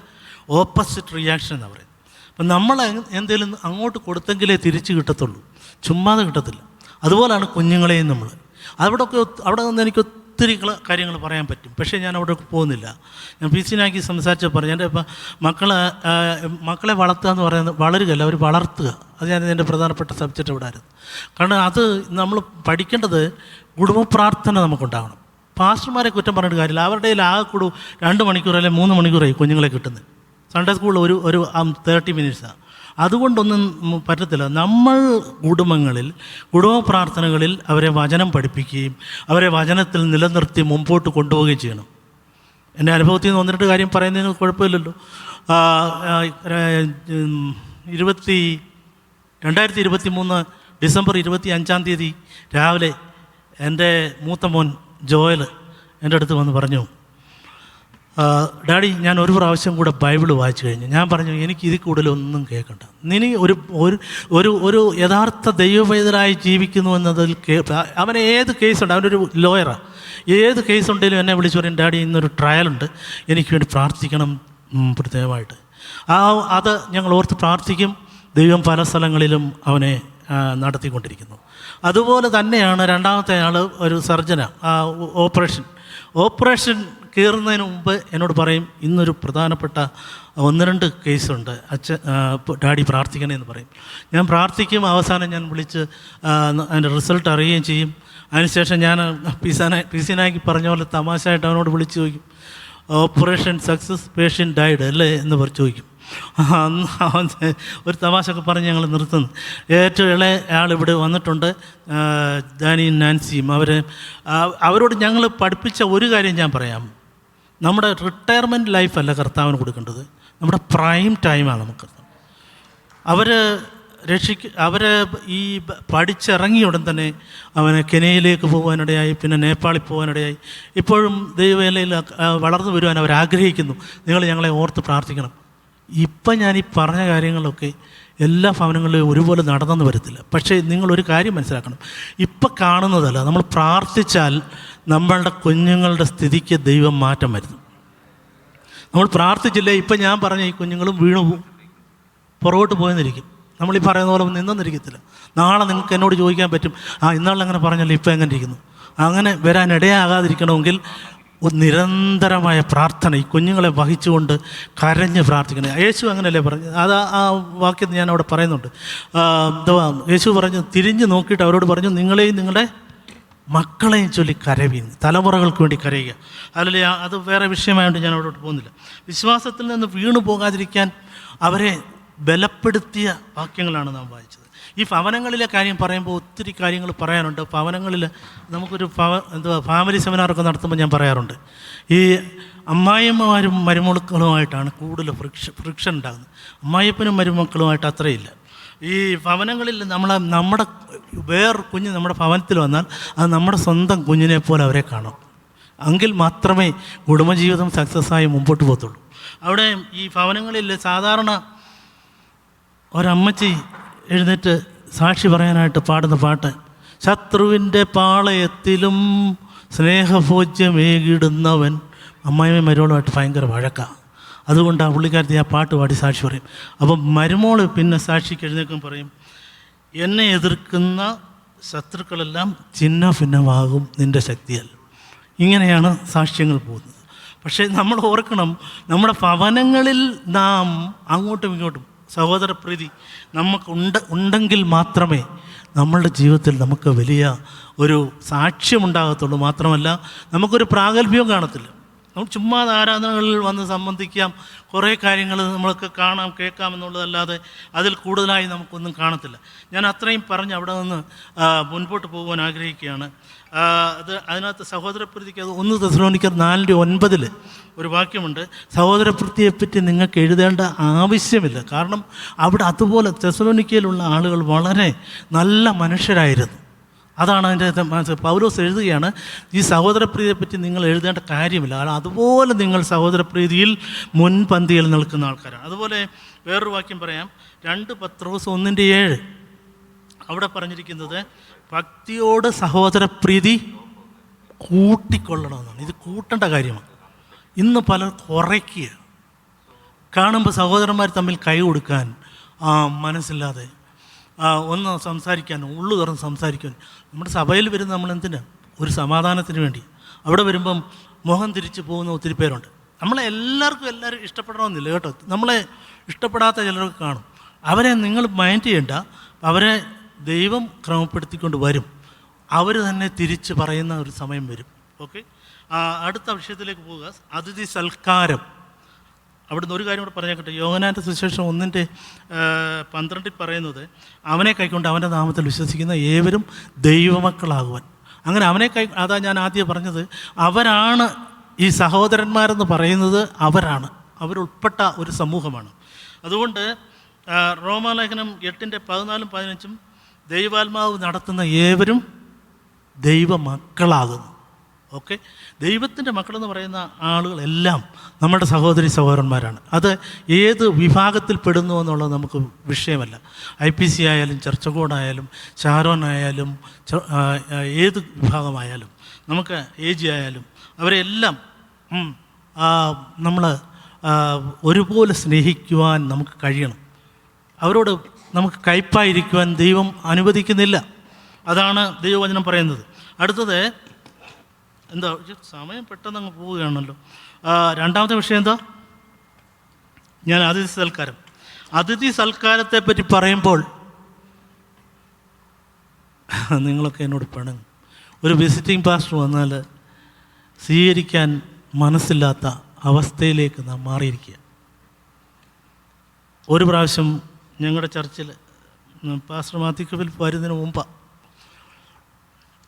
opposite reaction എന്ന് പറയും. അപ്പം നമ്മൾ എന്തെങ്കിലും അങ്ങോട്ട് കൊടുത്തെങ്കിലേ തിരിച്ചു കിട്ടത്തുള്ളൂ, ചുമ്മാതെ കിട്ടത്തില്ല. അതുപോലെയാണ് കുഞ്ഞുങ്ങളെയും നമ്മൾ. അവിടെ നിന്ന് എനിക്ക് ഒത്തിരി കാര്യങ്ങൾ പറയാൻ പറ്റും, പക്ഷേ ഞാൻ അവിടെ പോകുന്നില്ല. ഞാൻ പീസിനാക്കി സംസാരിച്ച പറഞ്ഞു, എൻ്റെ മക്കളെ വളർത്തുക എന്ന് പറയുന്നത് വളരുകയല്ല, അവർ വളർത്തുക. അത് ഞാൻ എൻ്റെ പ്രധാനപ്പെട്ട സബ്ജക്റ്റ് ഇവിടെ ആയിരുന്നു. കാരണം അത് നമ്മൾ പഠിക്കേണ്ടത് കുടുംബ പ്രാർത്ഥന നമുക്കുണ്ടാകണം. പാസ്റ്റർമാരെ കുറ്റം പറഞ്ഞിട്ട് കാര്യമില്ല. അവരുടെ ആകെക്കൂടും 2 മണിക്കൂർ അല്ലെങ്കിൽ 3 മണിക്കൂറായി കുഞ്ഞുങ്ങളെ കിട്ടുന്നത്. സൺഡേ സ്കൂളിൽ ഒരു 30 മിനിറ്റ്സാണ്. അതുകൊണ്ടൊന്നും പറ്റത്തില്ല. നമ്മൾ കുടുംബങ്ങളിൽ കുടുംബ പ്രാർത്ഥനകളിൽ അവരെ വചനം പഠിപ്പിക്കുകയും അവരെ വചനത്തിൽ നിലനിർത്തി മുമ്പോട്ട് കൊണ്ടുപോവുകയും ചെയ്യണം. എൻ്റെ അനുഭവത്തിൽ നിന്ന് 1-2 കാര്യം പറയുന്നതിന് കുഴപ്പമില്ലല്ലോ. 2023 ഡിസംബർ 25 രാവിലെ എൻ്റെ മൂത്ത മോൻ ജോയൽ എൻ്റെ അടുത്ത് വന്ന് പറഞ്ഞു, ഡാഡി ഞാൻ ഒരു പ്രാവശ്യം കൂടെ ബൈബിൾ വായിച്ചു കഴിഞ്ഞു. ഞാൻ പറഞ്ഞു, എനിക്ക് ഇതിൽ കൂടുതലൊന്നും കേൾക്കണ്ട. നീ ഒരു യഥാർത്ഥ ദൈവവേദനായി ജീവിക്കുന്നു എന്നതിൽ അവന് ഏത് കേസുണ്ട്, അവനൊരു ലോയറാണ്, ഏത് കേസ് ഉണ്ടെങ്കിലും എന്നെ വിളിച്ചു പറയും, ഡാഡി ഇന്നൊരു ട്രയലുണ്ട്, എനിക്ക് വേണ്ടി പ്രാർത്ഥിക്കണം പ്രത്യേകമായിട്ട്. അത് ഞങ്ങൾ ഓർത്ത് പ്രാർത്ഥിക്കും. ദൈവം പല സ്ഥലങ്ങളിലും അവനെ നടത്തിക്കൊണ്ടിരിക്കുന്നു. അതുപോലെ തന്നെയാണ് രണ്ടാമത്തെ ആൾ ഒരു സർജന. ഓപ്പറേഷൻ കയറുന്നതിന് മുമ്പ് എന്നോട് പറയും, ഇന്നൊരു പ്രധാനപ്പെട്ട 1-2 കേസുണ്ട്, ഡാഡി പ്രാർത്ഥിക്കണേ എന്ന് പറയും. ഞാൻ പ്രാർത്ഥിക്കും. അവസാനം ഞാൻ വിളിച്ച് അതിൻ്റെ റിസൾട്ട് അറിയുകയും ചെയ്യും. അതിനുശേഷം ഞാൻ പിസിനാക്കി പറഞ്ഞ പോലെ തമാശയായിട്ട് അവനോട് വിളിച്ച് ചോദിക്കും, ഓപ്പറേഷൻ സക്സസ്, പേഷ്യൻ്റ് ഡൈഡ് അല്ലേ എന്ന് ചോദിക്കും. അവൻ ഒരു തമാശയൊക്കെ പറഞ്ഞ് ഞങ്ങൾ നിർത്തുന്നു. ഏറ്റവും ഇളയ ആൾ ഇവിടെ വന്നിട്ടുണ്ട്, ഡാനിയും നാൻസിയും. അവരോട് ഞങ്ങൾ പഠിപ്പിച്ച ഒരു കാര്യം ഞാൻ പറയാം. നമ്മുടെ റിട്ടയർമെൻറ്റ് ലൈഫല്ല കർത്താവിന് കൊടുക്കേണ്ടത്, നമ്മുടെ പ്രൈം ടൈമാണ് നമുക്ക്. അവർ ഈ പഠിച്ചിറങ്ങിയ ഉടൻ തന്നെ അവന് കെനിയയിലേക്ക് പോകാനിടയായി, പിന്നെ നേപ്പാളിൽ പോകാനിടയായി. ഇപ്പോഴും ദൈവവേലയിൽ വളർന്നു വരുവാൻ അവരാഗ്രഹിക്കുന്നു. നിങ്ങൾ ഞങ്ങളെ ഓർത്ത് പ്രാർത്ഥിക്കണം. ഇപ്പം ഞാൻ ഈ പറഞ്ഞ കാര്യങ്ങളൊക്കെ എല്ലാ ഭവനങ്ങളിലും ഒരുപോലെ നടന്നെന്ന് വരത്തില്ല. പക്ഷേ നിങ്ങളൊരു കാര്യം മനസ്സിലാക്കണം, ഇപ്പം കാണുന്നതല്ല, നമ്മൾ പ്രാർത്ഥിച്ചാൽ നമ്മളുടെ കുഞ്ഞുങ്ങളുടെ സ്ഥിതിക്ക് ദൈവം മാറ്റം വരുത്തും. നമ്മൾ പ്രാർത്ഥിച്ചില്ലേ, ഇപ്പം ഞാൻ പറഞ്ഞ ഈ കുഞ്ഞുങ്ങളും വീണു പുറകോട്ട് പോയെന്നിരിക്കും. നമ്മളീ പറയുന്ന പോലെ നിന്നെന്നിരിക്കത്തില്ല. നാളെ നിങ്ങൾക്ക് എന്നോട് ചോദിക്കാൻ പറ്റും, ഇന്നാളങ്ങനെ പറഞ്ഞല്ലോ, ഇപ്പം എങ്ങനെ ഇരിക്കുന്നു. അങ്ങനെ വരാൻ ഇടയാകാതിരിക്കണമെങ്കിൽ നിരന്തരമായ പ്രാർത്ഥന, ഈ കുഞ്ഞുങ്ങളെ വഹിച്ചുകൊണ്ട് കരഞ്ഞ് പ്രാർത്ഥിക്കണം. യേശു അങ്ങനെയല്ലേ പറഞ്ഞു, അത് ആ വാക്യം ഞാൻ അവിടെ പറയുന്നുണ്ട്. യേശു പറഞ്ഞു, തിരിഞ്ഞ് നോക്കിയിട്ട് അവരോട് പറഞ്ഞു, നിങ്ങളെയും നിങ്ങളുടെ മക്കളെയും ചൊല്ലി കരവീൻ, തലമുറകൾക്ക് വേണ്ടി കരയുക. അതിൽ അത് വേറെ വിഷയമായതുകൊണ്ട് ഞാൻ അവിടോട്ട് പോകുന്നില്ല. വിശ്വാസത്തിൽ നിന്ന് വീണു പോകാതിരിക്കാൻ അവരെ ബലപ്പെടുത്തിയ വാക്യങ്ങളാണ് നാം വായിച്ചത്. ഈ ഭവനങ്ങളിലെ കാര്യം പറയുമ്പോൾ ഒത്തിരി കാര്യങ്ങൾ പറയാനുണ്ട്. ഭവനങ്ങളിൽ നമുക്കൊരു ഫാമിലി സെമിനാറൊക്കെ നടത്തുമ്പോൾ ഞാൻ പറയാറുണ്ട്, ഈ അമ്മായിയമ്മമാരും മരുമക്കളുമായിട്ടാണ് കൂടുതൽ ഫ്രിക്ഷൻ ഉണ്ടാകുന്നത്. അമ്മായിയപ്പനും മരുമക്കളുമായിട്ട് അത്രയില്ല. ഈ ഭവനങ്ങളിൽ നമ്മുടെ വേറൊരു കുഞ്ഞ് നമ്മുടെ ഭവനത്തിൽ വന്നാൽ അത് നമ്മുടെ സ്വന്തം കുഞ്ഞിനെ പോലെ അവരെ കാണും. എങ്കിൽ മാത്രമേ കുടുംബജീവിതം സക്സസ്സായി മുമ്പോട്ട് പോകത്തുള്ളൂ. അവിടെ ഈ ഭവനങ്ങളിൽ സാധാരണ ഒരമ്മച്ചി എഴുന്നേറ്റ് സാക്ഷി പറയാനായിട്ട് പാടുന്ന പാട്ട്, ശത്രുവിൻ്റെ പാളയത്തിലും സ്നേഹഭോജ്യമേകിടുന്നവൻ. അമ്മായിമ്മ മരുമോളുമായിട്ട് ഭയങ്കര വഴക്കാണ്. അതുകൊണ്ട് ആ പുള്ളിക്കാരത്തി ആ പാട്ട് പാടി സാക്ഷി പറയും. അപ്പം മരുമോള് പിന്നെ സാക്ഷിക്ക് എഴുന്നേക്കും, പറയും, എന്നെ എതിർക്കുന്ന ശത്രുക്കളെല്ലാം ചിന്ന ഭിന്നമാകും നിൻ്റെ ശക്തിയാൽ. ഇങ്ങനെയാണ് സാക്ഷ്യങ്ങൾ പോകുന്നത്. പക്ഷേ നമ്മൾ ഓർക്കണം, നമ്മുടെ ഭവനങ്ങളിൽ നാം അങ്ങോട്ടും ഇങ്ങോട്ടും സഹോദരപ്രീതി ഉണ്ടെങ്കിൽ മാത്രമേ നമ്മളുടെ ജീവിതത്തിൽ നമുക്ക് വലിയ ഒരു സാക്ഷ്യമുണ്ടാകത്തുള്ളൂ. മാത്രമല്ല നമുക്കൊരു പ്രാഗൽഭ്യവും കാണത്തില്ല. നമ്മൾ ചുമ്മാ ആരാധനകളിൽ വന്ന് സംബന്ധിക്കാം, കുറേ കാര്യങ്ങൾ നമ്മൾക്ക് കാണാം കേൾക്കാം എന്നുള്ളതല്ലാതെ അതിൽ കൂടുതലായി നമുക്കൊന്നും കാണത്തില്ല. ഞാൻ അത്രയും പറഞ്ഞ് അവിടെ നിന്ന് മുൻപോട്ട് പോകുവാൻ ആഗ്രഹിക്കുകയാണ്. അതിനകത്ത് സഹോദരപ്രീതിക്ക് 1 തെസ്സലോനിക്കർ 4:9 ഒരു വാക്യമുണ്ട്, സഹോദരപ്രീതിയെപ്പറ്റി നിങ്ങൾക്ക് എഴുതേണ്ട ആവശ്യമില്ല. കാരണം അവിടെ അതുപോലെ തെസ്സലോനിക്കയിലുള്ള ആളുകൾ വളരെ നല്ല മനുഷ്യരായിരുന്നു. അതാണ് അതിൻ്റെ പൗലോസ് എഴുതുകയാണ്, ഈ സഹോദരപ്രീതിയെപ്പറ്റി നിങ്ങൾ എഴുതേണ്ട കാര്യമില്ല, കാരണം അതുപോലെ നിങ്ങൾ സഹോദരപ്രീതിയിൽ മുൻപന്തിയിൽ നിൽക്കുന്ന ആൾക്കാരാണ്. അതുപോലെ വേറൊരു വാക്യം പറയാം, 2 പത്രോസ് 1:7. അവിടെ പറഞ്ഞിരിക്കുന്നത് ഭക്തിയോട് സഹോദരപ്രീതി കൂട്ടിക്കൊള്ളണമെന്നാണ്. ഇത് കൂട്ടേണ്ട കാര്യമാണ്. ഇന്ന് പലർ കുറയ്ക്കുക, കാണുമ്പോൾ സഹോദരന്മാർ തമ്മിൽ കൈ കൊടുക്കാൻ മനസ്സില്ലാതെ ഒന്ന് സംസാരിക്കാൻ, ഉള്ളു തുറന്ന് സംസാരിക്കാൻ. നമ്മുടെ സഭയിൽ വരുന്ന നമ്മളെന്തിനാ? ഒരു സമാധാനത്തിന് വേണ്ടി. അവിടെ വരുമ്പം മുഖം തിരിച്ചു പോകുന്ന ഒത്തിരി പേരുണ്ട്. എല്ലാവരും ഇഷ്ടപ്പെടണമെന്നില്ല കേട്ടോ. നമ്മളെ ഇഷ്ടപ്പെടാത്ത ചിലരൊക്കെ കാണും. അവരെ നിങ്ങൾ മൈൻഡ് ചെയ്യേണ്ട. അവരെ ദൈവം ക്രമപ്പെടുത്തിക്കൊണ്ട് വരും. അവർ തന്നെ തിരിച്ച് പറയുന്ന ഒരു സമയം വരും. ഓക്കെ, അടുത്ത വിഷയത്തിലേക്ക് പോവുക. അതിഥി സൽക്കാരം. അവിടുന്ന് ഒരു കാര്യം കൂടെ പറഞ്ഞേക്കട്ടെ. യോഹന്നാൻ്റെ സുവിശേഷം 1:12 പറയുന്നത്, അവനെ കൈക്കൊണ്ട് അവൻ്റെ നാമത്തിൽ വിശ്വസിക്കുന്ന ഏവരും ദൈവമക്കളാകുവാൻ. അങ്ങനെ അവനെ അതാ ഞാൻ ആദ്യം പറഞ്ഞത്, അവരാണ് ഈ സഹോദരന്മാരെന്ന് പറയുന്നത് അവരാണ്, അവരുൾപ്പെട്ട ഒരു സമൂഹമാണ്. അതുകൊണ്ട് റോമാലേഖനം 8:14-15 ദൈവാത്മാവ് നടത്തുന്ന ഏവരും ദൈവമക്കളാകുന്നു. ഓക്കെ, ദൈവത്തിൻ്റെ മക്കളെന്ന് പറയുന്ന ആളുകളെല്ലാം നമ്മുടെ സഹോദരി സഹോദരന്മാരാണ്. അത് ഏത് വിഭാഗത്തിൽ പെടുന്നു എന്നുള്ളത് നമുക്ക് വിഷയമല്ല. IPC ആയാലും ചർച്ചകോടായാലും ഷാരോനായാലും ഏത് വിഭാഗമായാലും നമുക്ക് AG ആയാലും അവരെല്ലാം നമ്മൾ ഒരുപോലെ സ്നേഹിക്കുവാൻ നമുക്ക് കഴിയണം. അവരോട് നമുക്ക് കയ്പായിരിക്കുവാൻ ദൈവം അനുവദിക്കുന്നില്ല. അതാണ് ദൈവവചനം പറയുന്നത്. അടുത്തത് എന്താ, സമയം പെട്ടെന്ന് അങ്ങ് പോവുകയാണല്ലോ. രണ്ടാമത്തെ വിഷയം എന്താ? ഞാൻ അതിഥി സൽക്കാരത്തെപ്പറ്റി പറയുമ്പോൾ നിങ്ങളൊക്കെ എന്നോട് പിണങ്ങും. ഒരു വിസിറ്റിംഗ് പാസ്റ്റർ വന്നാൽ സ്വീകരിക്കാൻ മനസ്സില്ലാത്ത അവസ്ഥയിലേക്ക് നാം മാറിയിരിക്കുക. ഒരു പ്രാവശ്യം ഞങ്ങളുടെ ചർച്ചിൽ പാസ്റ്റർ മാത്യുക്കവിൽ വരുന്നതിന് മുമ്പ്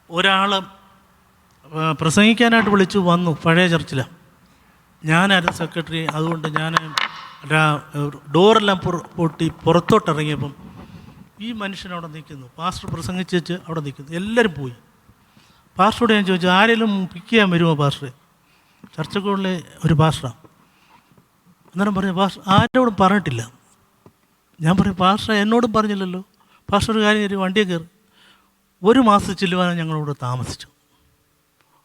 ഒരാൾ പ്രസംഗിക്കാനായിട്ട് വിളിച്ചു വന്നു. പഴയ ചർച്ചിലാണ്, ഞാനായിരുന്നു സെക്രട്ടറി. അതുകൊണ്ട് ഞാൻ ഡോറെല്ലാം പൊട്ടി പുറത്തോട്ടിറങ്ങിയപ്പം ഈ മനുഷ്യൻ അവിടെ നിൽക്കുന്നു. പാസ്റ്റർ പ്രസംഗിച്ച് അവിടെ നിൽക്കുന്നു. എല്ലാവരും പോയി. പാസ്റ്ററോട് ഞാൻ ചോദിച്ചു, ആരെങ്കിലും പിക്ക് ചെയ്യാൻ വരുമോ പാസ്റ്ററെ? ചർച്ചക്കുള്ളിലെ ഒരു പാസ്റ്ററാണ്. അന്നേരം പറഞ്ഞു, പാസ്റ്റർ ആരോടും പറഞ്ഞിട്ടില്ല. ഞാൻ പറയും, പാസ്റ്റർ എന്നോടും പറഞ്ഞില്ലല്ലോ. പാസ്റ്റർ ഒരു കാര്യം ഒരു വണ്ടിയെ കയറി. ഒരു മാസം ചെല്ലുവാനും ഞങ്ങളിവിടെ താമസിച്ചു.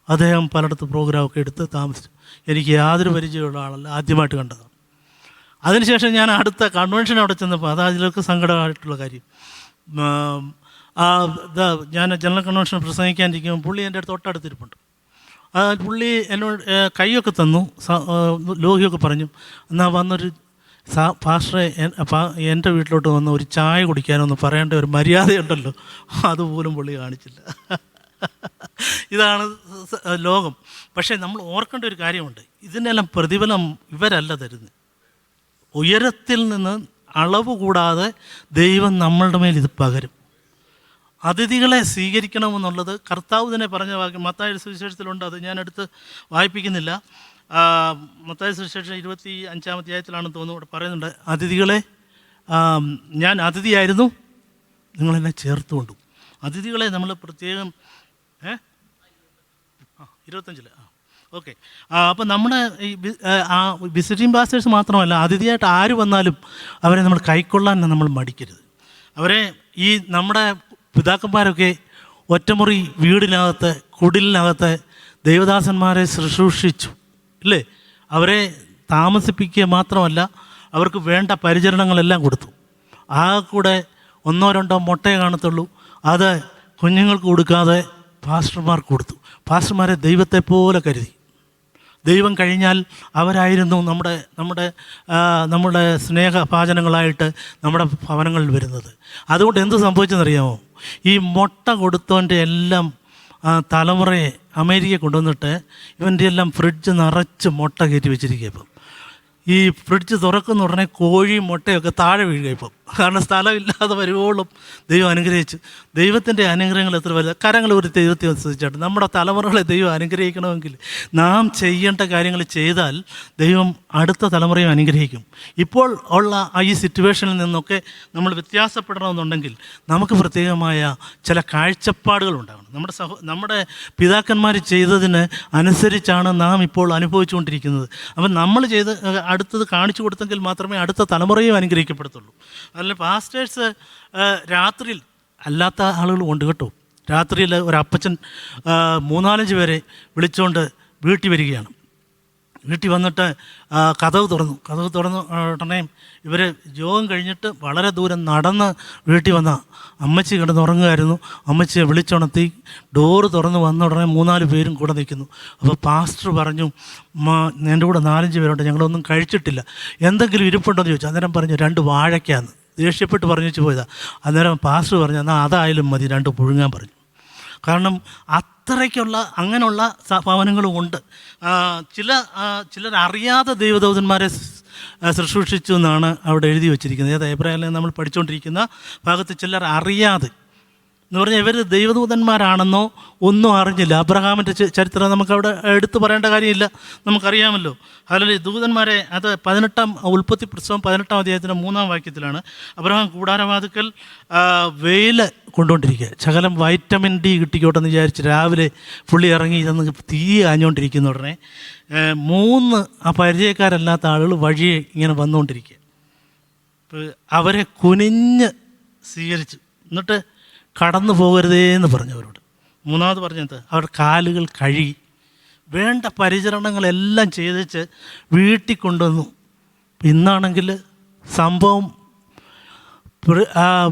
അദ്ദേഹം പലയിടത്ത് പ്രോഗ്രാമൊക്കെ എടുത്ത് താമസിച്ചു. എനിക്ക് യാതൊരു പരിചയമുള്ള ആളല്ല, ആദ്യമായിട്ട് കണ്ടതാണ്. അതിനുശേഷം ഞാൻ അടുത്ത കൺവെൻഷൻ അവിടെ ചെന്നപ്പോൾ അതിലൊക്കെ സങ്കടമായിട്ടുള്ള കാര്യം, ഞാൻ ജനറൽ കൺവെൻഷൻ പ്രസംഗിക്കാനിരിക്കുമ്പോൾ പുള്ളി എൻ്റെ അടുത്ത് തൊട്ടടുത്തിരിപ്പുണ്ട്. പുള്ളി എന്നോട് കൈയൊക്കെ തന്നു, ലോഹിയൊക്കെ പറഞ്ഞു. എന്നാൽ വന്നൊരു പാസ്റ്ററെ എൻ്റെ വീട്ടിലോട്ട് വന്ന് ഒരു ചായ കുടിക്കാനൊന്ന് പറയേണ്ട ഒരു മര്യാദയുണ്ടല്ലോ, അതുപോലും പുള്ളി കാണിച്ചില്ല. ഇതാണ് ലോകം. പക്ഷേ നമ്മൾ ഓർക്കേണ്ട ഒരു കാര്യമുണ്ട്, ഇതിനെല്ലാം പ്രതിഫലം ഇവരല്ല തരുന്നത്. ഉയരത്തിൽ നിന്ന് അളവ് കൂടാതെ ദൈവം നമ്മളുടെ മേൽ ഇത് പകരും. അതിഥികളെ സ്വീകരിക്കണമെന്നുള്ളത് കർത്താവ് തന്നെ പറഞ്ഞ വാക്യം മത്തായിയുടെ സുവിശേഷത്തിലുണ്ട്. അത് ഞാൻ എടുത്ത് വായിപ്പിക്കുന്നില്ല. മത്തായി സുവിശേഷം 25-ാം അധ്യായത്തിലാണെന്ന് തോന്നുന്നു. ഇവിടെ പറയുന്നുണ്ട്, അതിഥികളെ ഞാൻ അതിഥിയായിരുന്നു, നിങ്ങളെന്നെ ചേർത്തുകൊണ്ടു. അതിഥികളെ നമ്മൾ പ്രത്യേകം 25 ഓക്കെ. അപ്പം നമ്മുടെ ഈ വിസിറ്റിംഗ് പാസ്റ്റേഴ്സ് മാത്രമല്ല, അതിഥിയായിട്ട് ആര് വന്നാലും അവരെ നമ്മൾ കൈക്കൊള്ളാൻ നമ്മൾ മടിക്കരുത്. അവരെ ഈ നമ്മുടെ പിതാക്കന്മാരൊക്കെ ഒറ്റമുറി വീടിനകത്ത് കുടിലിനകത്ത് ദൈവദാസന്മാരെ ശുശ്രൂഷിച്ചു ഇല്ലേ? അവരെ താമസിപ്പിക്കുക മാത്രമല്ല, അവർക്ക് വേണ്ട പരിചരണങ്ങളെല്ലാം കൊടുത്തു. ആ കൂടെ 1-2 മുട്ടയെ കാണത്തുള്ളൂ, അത് കുഞ്ഞുങ്ങൾക്ക് കൊടുക്കാതെ പാസ്റ്റർമാർക്ക് കൊടുത്തു. പാസ്റ്റർമാരെ ദൈവത്തെ പോലെ കരുതി. ദൈവം കഴിഞ്ഞാൽ അവരായിരുന്നു നമ്മുടെ സ്നേഹഭാചനങ്ങളായിട്ട് നമ്മുടെ ഭവനങ്ങളിൽ വരുന്നത്. അതുകൊണ്ട് എന്ത് സംഭവിച്ചെന്നറിയാമോ? ഈ മുട്ട കൊടുത്തവൻ്റെ എല്ലാം തലമുറയെ അമേരിക്ക കൊണ്ടുവന്നിട്ട് ഇവൻ്റെ എല്ലാം ഫ്രിഡ്ജ് നിറച്ച് മുട്ട കയറ്റി വെച്ചിരിക്കുക. ഇപ്പം ഈ ഫ്രിഡ്ജ് തുറക്കുന്ന ഉടനെ കോഴിയും മുട്ടയൊക്കെ താഴെ വീഴുക. ഇപ്പം കാരണം സ്ഥലമില്ലാതെ വരുവോളും ദൈവം അനുഗ്രഹിച്ചു. ദൈവത്തിൻ്റെ അനുഗ്രഹങ്ങൾ എത്ര വലുത്. കരങ്ങൾ ഒരു ദൈവത്തെ അനുസരിച്ചായിട്ട് നമ്മുടെ തലമുറകളെ ദൈവം അനുഗ്രഹിക്കണമെങ്കിൽ നാം ചെയ്യേണ്ട കാര്യങ്ങൾ ചെയ്താൽ ദൈവം അടുത്ത തലമുറയും അനുഗ്രഹിക്കും. ഇപ്പോൾ ഉള്ള ഈ സിറ്റുവേഷനിൽ നിന്നൊക്കെ നമ്മൾ വ്യത്യാസപ്പെടണമെന്നുണ്ടെങ്കിൽ നമുക്ക് പ്രത്യേകമായ ചില കാഴ്ചപ്പാടുകളുണ്ടാകണം. നമ്മുടെ പിതാക്കന്മാർ ചെയ്തതിന് അനുസരിച്ചാണ് നാം ഇപ്പോൾ അനുഭവിച്ചുകൊണ്ടിരിക്കുന്നത്. അപ്പം നമ്മൾ അടുത്തത് കാണിച്ചു കൊടുത്തെങ്കിൽ മാത്രമേ അടുത്ത തലമുറയും അനുഗ്രഹിക്കപ്പെടത്തുള്ളൂ. അതിൽ പാസ്റ്റേഴ്സ് രാത്രിയിൽ അല്ലാത്ത ആളുകളും ഉണ്ട് കേട്ടോ. രാത്രിയിൽ ഒരു അപ്പച്ചൻ 3-4 പേരെ വിളിച്ചുകൊണ്ട് വീട്ടിൽ വരികയാണ്. വീട്ടിൽ വന്നിട്ട് കതവ് തുറന്നു ഉടനെ ഇവർ യോഗം കഴിഞ്ഞിട്ട് വളരെ ദൂരം നടന്ന് വീട്ടിൽ വന്ന അമ്മച്ചി കിടന്നുറങ്ങുമായിരുന്നു. അമ്മച്ചിയെ വിളിച്ചുണർത്തി ഡോറ് തുറന്ന് വന്ന ഉടനെ 3-4 പേരും കൂടെ നിൽക്കുന്നു. അപ്പോൾ പാസ്റ്റർ പറഞ്ഞു, എൻ്റെ കൂടെ 4-5 പേരുണ്ട്, ഞങ്ങളൊന്നും കഴിച്ചിട്ടില്ല, എന്തെങ്കിലും ഇരിപ്പുണ്ടോ എന്ന് ചോദിച്ചു. അന്നേരം പറഞ്ഞു 2 വാഴയ്ക്കാന്ന്. ദേഷ്യപ്പെട്ട് പറഞ്ഞു വെച്ച് പോയതാണ്. അന്നേരം പാസ്റ്റർ പറഞ്ഞു, എന്നാൽ അതായാലും മതി, 2 പുഴുങ്ങാൻ പറഞ്ഞു. കാരണം അത്രയ്ക്കുള്ള അങ്ങനെയുള്ള ഭവനങ്ങളും ഉണ്ട്. ചിലർ അറിയാതെ ദൈവദൂതന്മാരെ ശുശ്രൂഷിച്ചു എന്നാണ് അവിടെ എഴുതി വച്ചിരിക്കുന്നത്. ഏത് എബ്രായറിൽ നമ്മൾ പഠിച്ചുകൊണ്ടിരിക്കുന്ന ഭാഗത്ത് ചിലർ അറിയാതെ എന്ന് പറഞ്ഞാൽ ഇവർ ദൈവദൂതന്മാരാണെന്നോ ഒന്നും അറിഞ്ഞില്ല. അബ്രഹാമിൻ്റെ ചരിത്രം നമുക്കവിടെ എടുത്തു പറയേണ്ട കാര്യമില്ല, നമുക്കറിയാമല്ലോ. അല്ലെങ്കിൽ ദൂതന്മാരെ അത് 18 ഉൽപ്പത്തി പുസ്തകം 18 അധ്യായത്തിൻ്റെ 3-ാം വാക്യത്തിലാണ്. അബ്രഹാം കൂടാരവാതിക്കൽ വെയിൽ കൊണ്ടുകൊണ്ടിരിക്കുക, ശകലം വൈറ്റമിൻ ഡി കിട്ടിക്കോട്ടെ എന്ന് വിചാരിച്ച് രാവിലെ പുള്ളി ഇറങ്ങി ചെന്ന് തീ കാഞ്ഞുകൊണ്ടിരിക്കുന്ന ഉടനെ 3 പരിചയക്കാരല്ലാത്ത ആളുകൾ വഴിയെ ഇങ്ങനെ വന്നുകൊണ്ടിരിക്കുക. അവരെ കുനിഞ്ഞ് സ്വീകരിച്ചു, എന്നിട്ട് കടന്നു പോകരുതേ എന്ന് പറഞ്ഞു അവരോട്. 3ാമത് പറഞ്ഞത് അവരുടെ കാലുകൾ കഴുകി വേണ്ട പരിചരണങ്ങളെല്ലാം ചെയ്തിച്ച് വീട്ടിൽ കൊണ്ടുവന്നു. ഇന്നാണെങ്കിൽ സംഭവം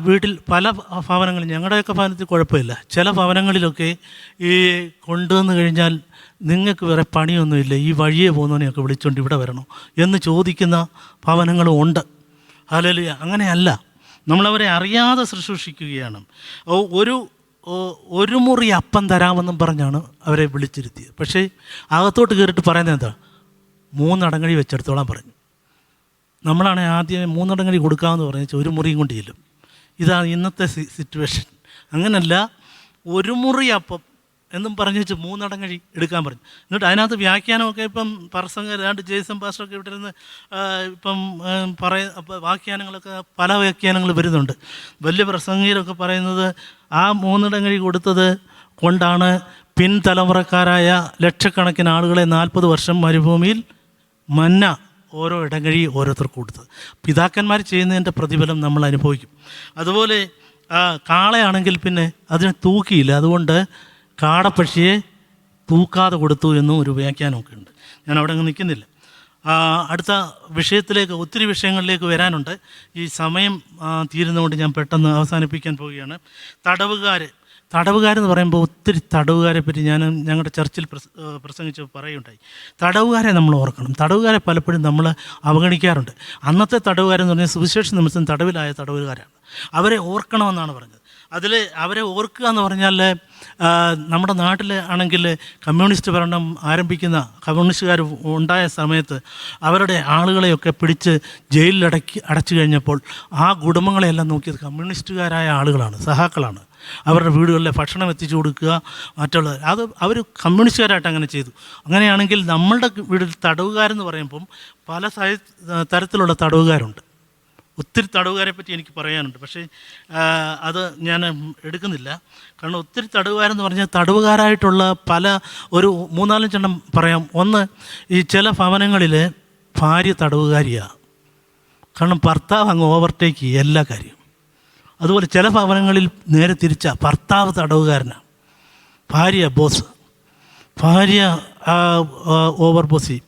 വീട്ടിൽ പല ഭവനങ്ങളിൽ, ഞങ്ങളുടെയൊക്കെ ഭവനത്തിൽ കുഴപ്പമില്ല, ചില ഭവനങ്ങളിലൊക്കെ ഈ കൊണ്ടുവന്നു കഴിഞ്ഞാൽ നിങ്ങൾക്ക് വേറെ പണിയൊന്നുമില്ല, ഈ വഴിയെ പോകുന്നവനെയൊക്കെ വിളിച്ചുകൊണ്ട് ഇവിടെ വരണോ എന്ന് ചോദിക്കുന്ന ഭവനങ്ങളും ഉണ്ട്. ഹല്ലേലൂയ. അങ്ങനെയല്ല, നമ്മളവരെ അറിയാതെ ശുശ്രൂഷിക്കുകയാണ്. ഒരു മുറി അപ്പം തരാമെന്നും പറഞ്ഞാണ് അവരെ വിളിച്ചിരുത്തിയത്. പക്ഷേ അകത്തോട്ട് കയറിയിട്ട് പറയുന്നത് എന്താ? 3 അടങ്ങഴി വെച്ചെടുത്തോളാൻ പറഞ്ഞു. നമ്മളാണെങ്കിൽ ആദ്യം 3 അടങ്ങഴി കൊടുക്കാമെന്ന് പറഞ്ഞു, ഒരു മുറിയും കൊണ്ട് ചെല്ലും. ഇതാണ് ഇന്നത്തെ സിറ്റുവേഷൻ. അങ്ങനല്ല, ഒരു മുറി അപ്പം എന്നും പറഞ്ഞു വെച്ച് 3 അടങ്ങഴി എടുക്കാൻ പറഞ്ഞു. എന്നിട്ട് അതിനകത്ത് വ്യാഖ്യാനമൊക്കെ ഇപ്പം പ്രസംഗം ജെയ്സൺ പാസ്റ്ററൊക്കെ ഇവിടെ ഇരുന്ന് ഇപ്പം വ്യാഖ്യാനങ്ങളൊക്കെ പല വ്യാഖ്യാനങ്ങൾ വരുന്നുണ്ട്. വലിയ പ്രസംഗികരൊക്കെ പറയുന്നത് ആ 3 അടങ്ങഴി കൊടുത്തത് കൊണ്ടാണ് പിൻതലമുറക്കാരായ ലക്ഷക്കണക്കിന് ആളുകളെ 40 വർഷം മരുഭൂമിയിൽ മന്ന ഓരോ ഇടങ്ങഴി ഓരോരുത്തർക്ക് കൊടുത്തത്. പിതാക്കന്മാർ ചെയ്യുന്നതിൻ്റെ പ്രതിഫലം നമ്മൾ അനുഭവിക്കും. അതുപോലെ കാളയാണെങ്കിൽ പിന്നെ അതിനെ തൂക്കിയില്ല, അതുകൊണ്ട് കാടപ്പക്ഷിയെ തൂക്കാതെ കൊടുത്തു എന്നും ഒരു വ്യാഖ്യാനമൊക്കെ ഉണ്ട്. ഞാൻ അവിടെ അങ്ങ് നിൽക്കുന്നില്ല. അടുത്ത വിഷയത്തിലേക്ക്, ഒത്തിരി വിഷയങ്ങളിലേക്ക് വരാനുണ്ട്. ഈ സമയം തീരുന്നതുകൊണ്ട് ഞാൻ പെട്ടെന്ന് അവസാനിപ്പിക്കാൻ പോവുകയാണ്. തടവുകാരെന്ന് പറയുമ്പോൾ ഒത്തിരി തടവുകാരെ പറ്റി ഞാൻ ഞങ്ങളുടെ ചർച്ചിൽ പ്രസംഗിച്ച് പറയുകയുണ്ടായി. തടവുകാരെ നമ്മൾ ഓർക്കണം. തടവുകാരെ പലപ്പോഴും നമ്മൾ അവഗണിക്കാറുണ്ട്. അന്നത്തെ തടവുകാരെന്ന് പറഞ്ഞാൽ സുവിശേഷ നിമിത്തം തടവിലായ തടവുകാരാണ്. അവരെ ഓർക്കണമെന്നാണ് പറഞ്ഞത്. അതിൽ അവരെ ഓർക്കുക എന്ന് പറഞ്ഞാൽ നമ്മുടെ നാട്ടിൽ ആണെങ്കിൽ കമ്മ്യൂണിസ്റ്റ് ഭരണം ആരംഭിക്കുന്ന കമ്മ്യൂണിസ്റ്റുകാർ ഉണ്ടായ സമയത്ത് അവരുടെ ആളുകളെയൊക്കെ പിടിച്ച് ജയിലിൽ അടച്ചു കഴിഞ്ഞപ്പോൾ ആ കുടുംബങ്ങളെല്ലാം നോക്കിയത് കമ്മ്യൂണിസ്റ്റുകാരായ ആളുകളാണ്, സഹാക്കളാണ്. അവരുടെ വീടുകളിലെ ഭക്ഷണം എത്തിച്ചു കൊടുക്കുക, മറ്റുള്ളത് അത് അവർ കമ്മ്യൂണിസ്റ്റുകാരായിട്ട് അങ്ങനെ ചെയ്തു. അങ്ങനെയാണെങ്കിൽ നമ്മളുടെ വീട്ടിൽ തടവുകാരെന്ന് പറയുമ്പം പല തരത്തിലുള്ള തടവുകാരുണ്ട്. ഒത്തിരി തടവുകാരെ പറ്റി എനിക്ക് പറയാനുണ്ട്, പക്ഷേ അത് ഞാൻ എടുക്കുന്നില്ല. കാരണം ഒത്തിരി തടവുകാരെന്ന് പറഞ്ഞാൽ തടവുകാരായിട്ടുള്ള ഒരു 3-4 എണ്ണം പറയാം. ഒന്ന്, ഈ ചില ഭവനങ്ങളിൽ ഭാര്യ തടവുകാരിയാണ്, കാരണം ഭർത്താവ് അങ്ങ് ഓവർടേക്ക് ചെയ്യും എല്ലാ കാര്യവും. അതുപോലെ ചില ഭവനങ്ങളിൽ നേരെ തിരിച്ചാൽ ഭർത്താവ് തടവുകാരനാണ്, ഭാര്യ ബോസ്, ഭാര്യ ഓവർ ബോസ് ചെയ്യും.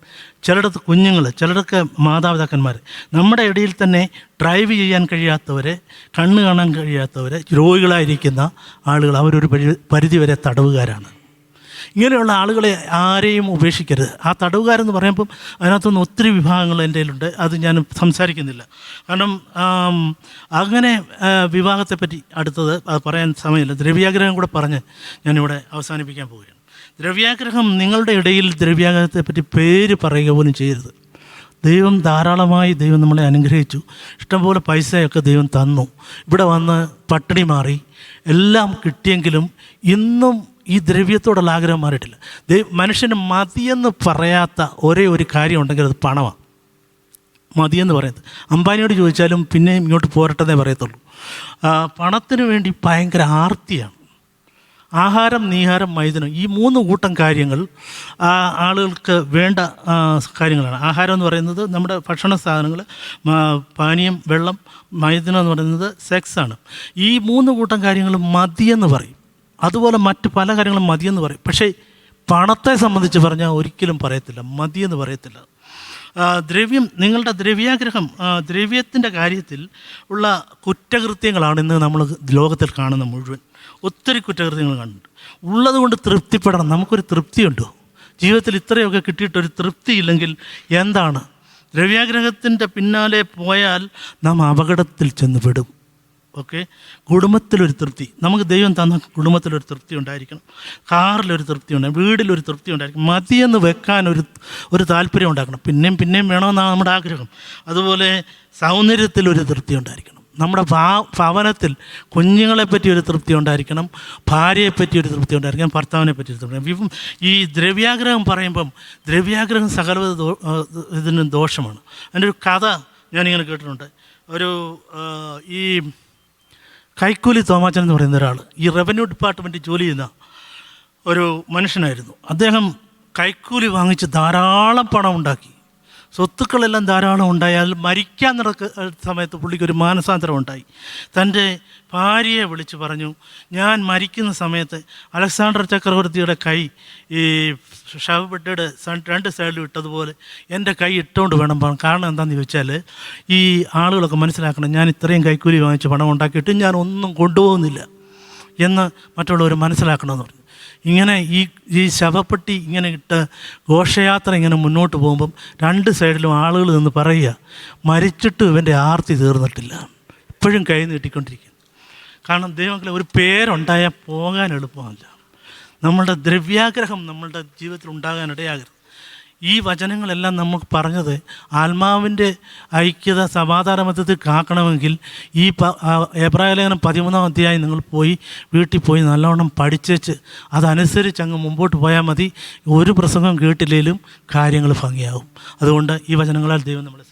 ചിലയിടത്ത് കുഞ്ഞുങ്ങൾ, ചിലർക്ക് മാതാപിതാക്കന്മാർ. നമ്മുടെ ഇടയിൽ തന്നെ ഡ്രൈവ് ചെയ്യാൻ കഴിയാത്തവരെ, കണ്ണ് കാണാൻ കഴിയാത്തവരെ, രോഗികളായിരിക്കുന്ന ആളുകൾ, അവരൊരു പരിധിവരെ തടവുകാരാണ്. ഇങ്ങനെയുള്ള ആളുകളെ ആരെയും ഉപേക്ഷിക്കരുത്. ആ തടവുകാരെന്ന് പറയുമ്പം അതിനകത്തുനിന്ന് ഒത്തിരി വിഭാഗങ്ങൾ എൻ്റെ കയ്യിലുണ്ട്, അത് ഞാൻ സംസാരിക്കുന്നില്ല. കാരണം അങ്ങനെ വിവാഹത്തെപ്പറ്റി അടുത്തത് അത് പറയാൻ സമയമില്ല. ദ്രവ്യാഗ്രഹം കൂടെ പറഞ്ഞ് ഞാനിവിടെ അവസാനിപ്പിക്കാൻ പോവുകയാണ്. ദ്രവ്യാഗ്രഹം, നിങ്ങളുടെ ഇടയിൽ ദ്രവ്യാഗ്രഹത്തെപ്പറ്റി പേര് പറയുക പോലും ചെയ്യരുത്. ദൈവം ധാരാളമായി നമ്മളെ അനുഗ്രഹിച്ചു, ഇഷ്ടംപോലെ പൈസയൊക്കെ ദൈവം തന്നു. ഇവിടെ വന്ന് പട്ടിണി മാറി എല്ലാം കിട്ടിയെങ്കിലും ഇന്നും ഈ ദ്രവ്യത്തോടുള്ള ആഗ്രഹം മാറിയിട്ടില്ല. മനുഷ്യന് മതിയെന്ന് പറയാത്ത ഒരേ ഒരു കാര്യം ഉണ്ടെങ്കിൽ അത് പണമാണ്. മതിയെന്ന് പറയുന്നത് അംബാനിയോട് ചോദിച്ചാലും പിന്നെയും ഇങ്ങോട്ട് പോരട്ടെന്നേ പറയത്തുള്ളൂ. പണത്തിന് വേണ്ടി ഭയങ്കര ആർത്തിയാണ്. ആഹാരം, നീഹാരം, മൈഥുനം, ഈ 3 കൂട്ടം കാര്യങ്ങൾ ആളുകൾക്ക് വേണ്ട കാര്യങ്ങളാണ്. ആഹാരം എന്ന് പറയുന്നത് നമ്മുടെ ഭക്ഷണ സാധനങ്ങൾ, പാനീയം, വെള്ളം. മൈഥുനം എന്ന് പറയുന്നത് സെക്സാണ്. ഈ 3 കൂട്ടം കാര്യങ്ങൾ മതിയെന്ന് പറയും. അതുപോലെ മറ്റ് പല കാര്യങ്ങളും മതിയെന്ന് പറയും. പക്ഷേ പണത്തെ സംബന്ധിച്ച് പറഞ്ഞാൽ ഒരിക്കലും പറയത്തില്ല, മതിയെന്ന് പറയത്തില്ല. ദ്രവ്യം, നിങ്ങളുടെ ദ്രവ്യാഗ്രഹം, ദ്രവ്യത്തിൻ്റെ കാര്യത്തിൽ ഉള്ള കുറ്റകൃത്യങ്ങളാണ് ഇന്ന് നമ്മൾ ലോകത്തിൽ കാണുന്ന മുഴുവൻ. ഒത്തിരി കുറ്റകൃത്യങ്ങൾ കാണുന്നുണ്ട്. ഉള്ളത് കൊണ്ട് തൃപ്തിപ്പെടണം. നമുക്കൊരു തൃപ്തിയുണ്ടോ ജീവിതത്തിൽ? ഇത്രയൊക്കെ കിട്ടിയിട്ടൊരു തൃപ്തിയില്ലെങ്കിൽ എന്താണ്? ദ്രവ്യാഗ്രഹത്തിൻ്റെ പിന്നാലെ പോയാൽ നാം അപകടത്തിൽ ചെന്ന് പെടും. ഓക്കെ, കുടുംബത്തിലൊരു തൃപ്തി, നമുക്ക് ദൈവം തന്ന കുടുംബത്തിലൊരു തൃപ്തി ഉണ്ടായിരിക്കണം, കാറിലൊരു തൃപ്തി ഉണ്ടായിരിക്കും, വീട്ടിലൊരു തൃപ്തി ഉണ്ടായിരിക്കും. മതിയെന്ന് വെക്കാൻ ഒരു താല്പര്യം ഉണ്ടാക്കണം. പിന്നെയും വേണമെന്നാണ് നമ്മുടെ ആഗ്രഹം. അതുപോലെ സൗന്ദര്യത്തിലൊരു തൃപ്തി ഉണ്ടായിരിക്കണം. നമ്മുടെ ഭവനത്തിൽ കുഞ്ഞുങ്ങളെപ്പറ്റി ഒരു തൃപ്തി ഉണ്ടായിരിക്കണം, ഭാര്യയെപ്പറ്റി ഒരു തൃപ്തി ഉണ്ടായിരിക്കണം, ഭർത്താവിനെ പറ്റി ഒരു തൃപ്തി. ഇപ്പം ഈ ദ്രവ്യാഗ്രഹം പറയുമ്പം ദ്രവ്യാഗ്രഹം സകലവിധ ഇതിനും ദോഷമാണ്. അതിൻ്റെ ഒരു കഥ ഞാനിങ്ങനെ കേട്ടിട്ടുണ്ട്. ഈ കൈക്കൂലി തോമാച്ചൻ എന്ന് പറയുന്ന ഒരാൾ ഈ റവന്യൂ ഡിപ്പാർട്ട്മെൻറ്റിൽ ജോലി ചെയ്യുന്ന ഒരു മനുഷ്യനായിരുന്നു. അദ്ദേഹം കൈക്കൂലി വാങ്ങിച്ച് ധാരാളം പണം ഉണ്ടാക്കി, സ്വത്തുക്കളെല്ലാം ധാരാളം ഉണ്ടായി. അതിൽ മരിക്കാൻ സമയത്ത് പുള്ളിക്കൊരു മാനസാന്തരം ഉണ്ടായി. തൻ്റെ ഭാര്യയെ വിളിച്ച് പറഞ്ഞു, ഞാൻ മരിക്കുന്ന സമയത്ത് അലക്സാണ്ടർ ചക്രവർത്തിയുടെ കൈ ഈ ശവപ്പെട്ടിയുടെ 2 സൈഡിലും ഇട്ടതുപോലെ എൻ്റെ കൈ ഇട്ടുകൊണ്ട് വേണം പോകാൻ. കാരണം എന്താണെന്ന് ചോദിച്ചാൽ, ഈ ആളുകളൊക്കെ മനസ്സിലാക്കണം, ഞാൻ ഇത്രയും കൈക്കൂലി വാങ്ങിച്ച് പണം ഉണ്ടാക്കിയിട്ട് ഞാൻ ഒന്നും കൊണ്ടുപോകുന്നില്ല എന്ന് മറ്റുള്ളവർ മനസ്സിലാക്കണമെന്ന് പറഞ്ഞു. ഇങ്ങനെ ഈ ശവപ്പെട്ടി ഇങ്ങനെ ഇട്ട് ഘോഷയാത്ര ഇങ്ങനെ മുന്നോട്ട് പോകുമ്പം 2 സൈഡിലും ആളുകൾ നിന്ന് പറയുക, മരിച്ചിട്ട് ഇവൻ്റെ ആർത്തി തീർന്നിട്ടില്ല, ഇപ്പോഴും കൈ നീട്ടിക്കൊണ്ടിരിക്കുന്നു. കാരണം ദൈവങ്ങളെ ഒരു പേരുണ്ടായാൽ പോകാൻ എളുപ്പമല്ല. നമ്മളുടെ ദ്രവ്യാഗ്രഹം നമ്മളുടെ ജീവിതത്തിൽ ഉണ്ടാകാനിടയാകരുത്. ഈ വചനങ്ങളെല്ലാം നമുക്ക് പറഞ്ഞത് ആത്മാവിൻ്റെ ഐക്യത സമാധാന മധ്യത്തിൽ കാക്കണമെങ്കിൽ ഈ എബ്രായലേഖനം 13-ാം അധ്യായം നിങ്ങൾ വീട്ടിൽ പോയി നല്ലവണ്ണം പഠിച്ചേച്ച് അതനുസരിച്ച് അങ്ങ് മുമ്പോട്ട് പോയാൽ മതി. ഒരു പ്രസംഗം കേട്ടില്ലെങ്കിലും കാര്യങ്ങൾ ഭംഗിയാവും. അതുകൊണ്ട് ഈ വചനങ്ങളാൽ ദൈവം നമ്മളെ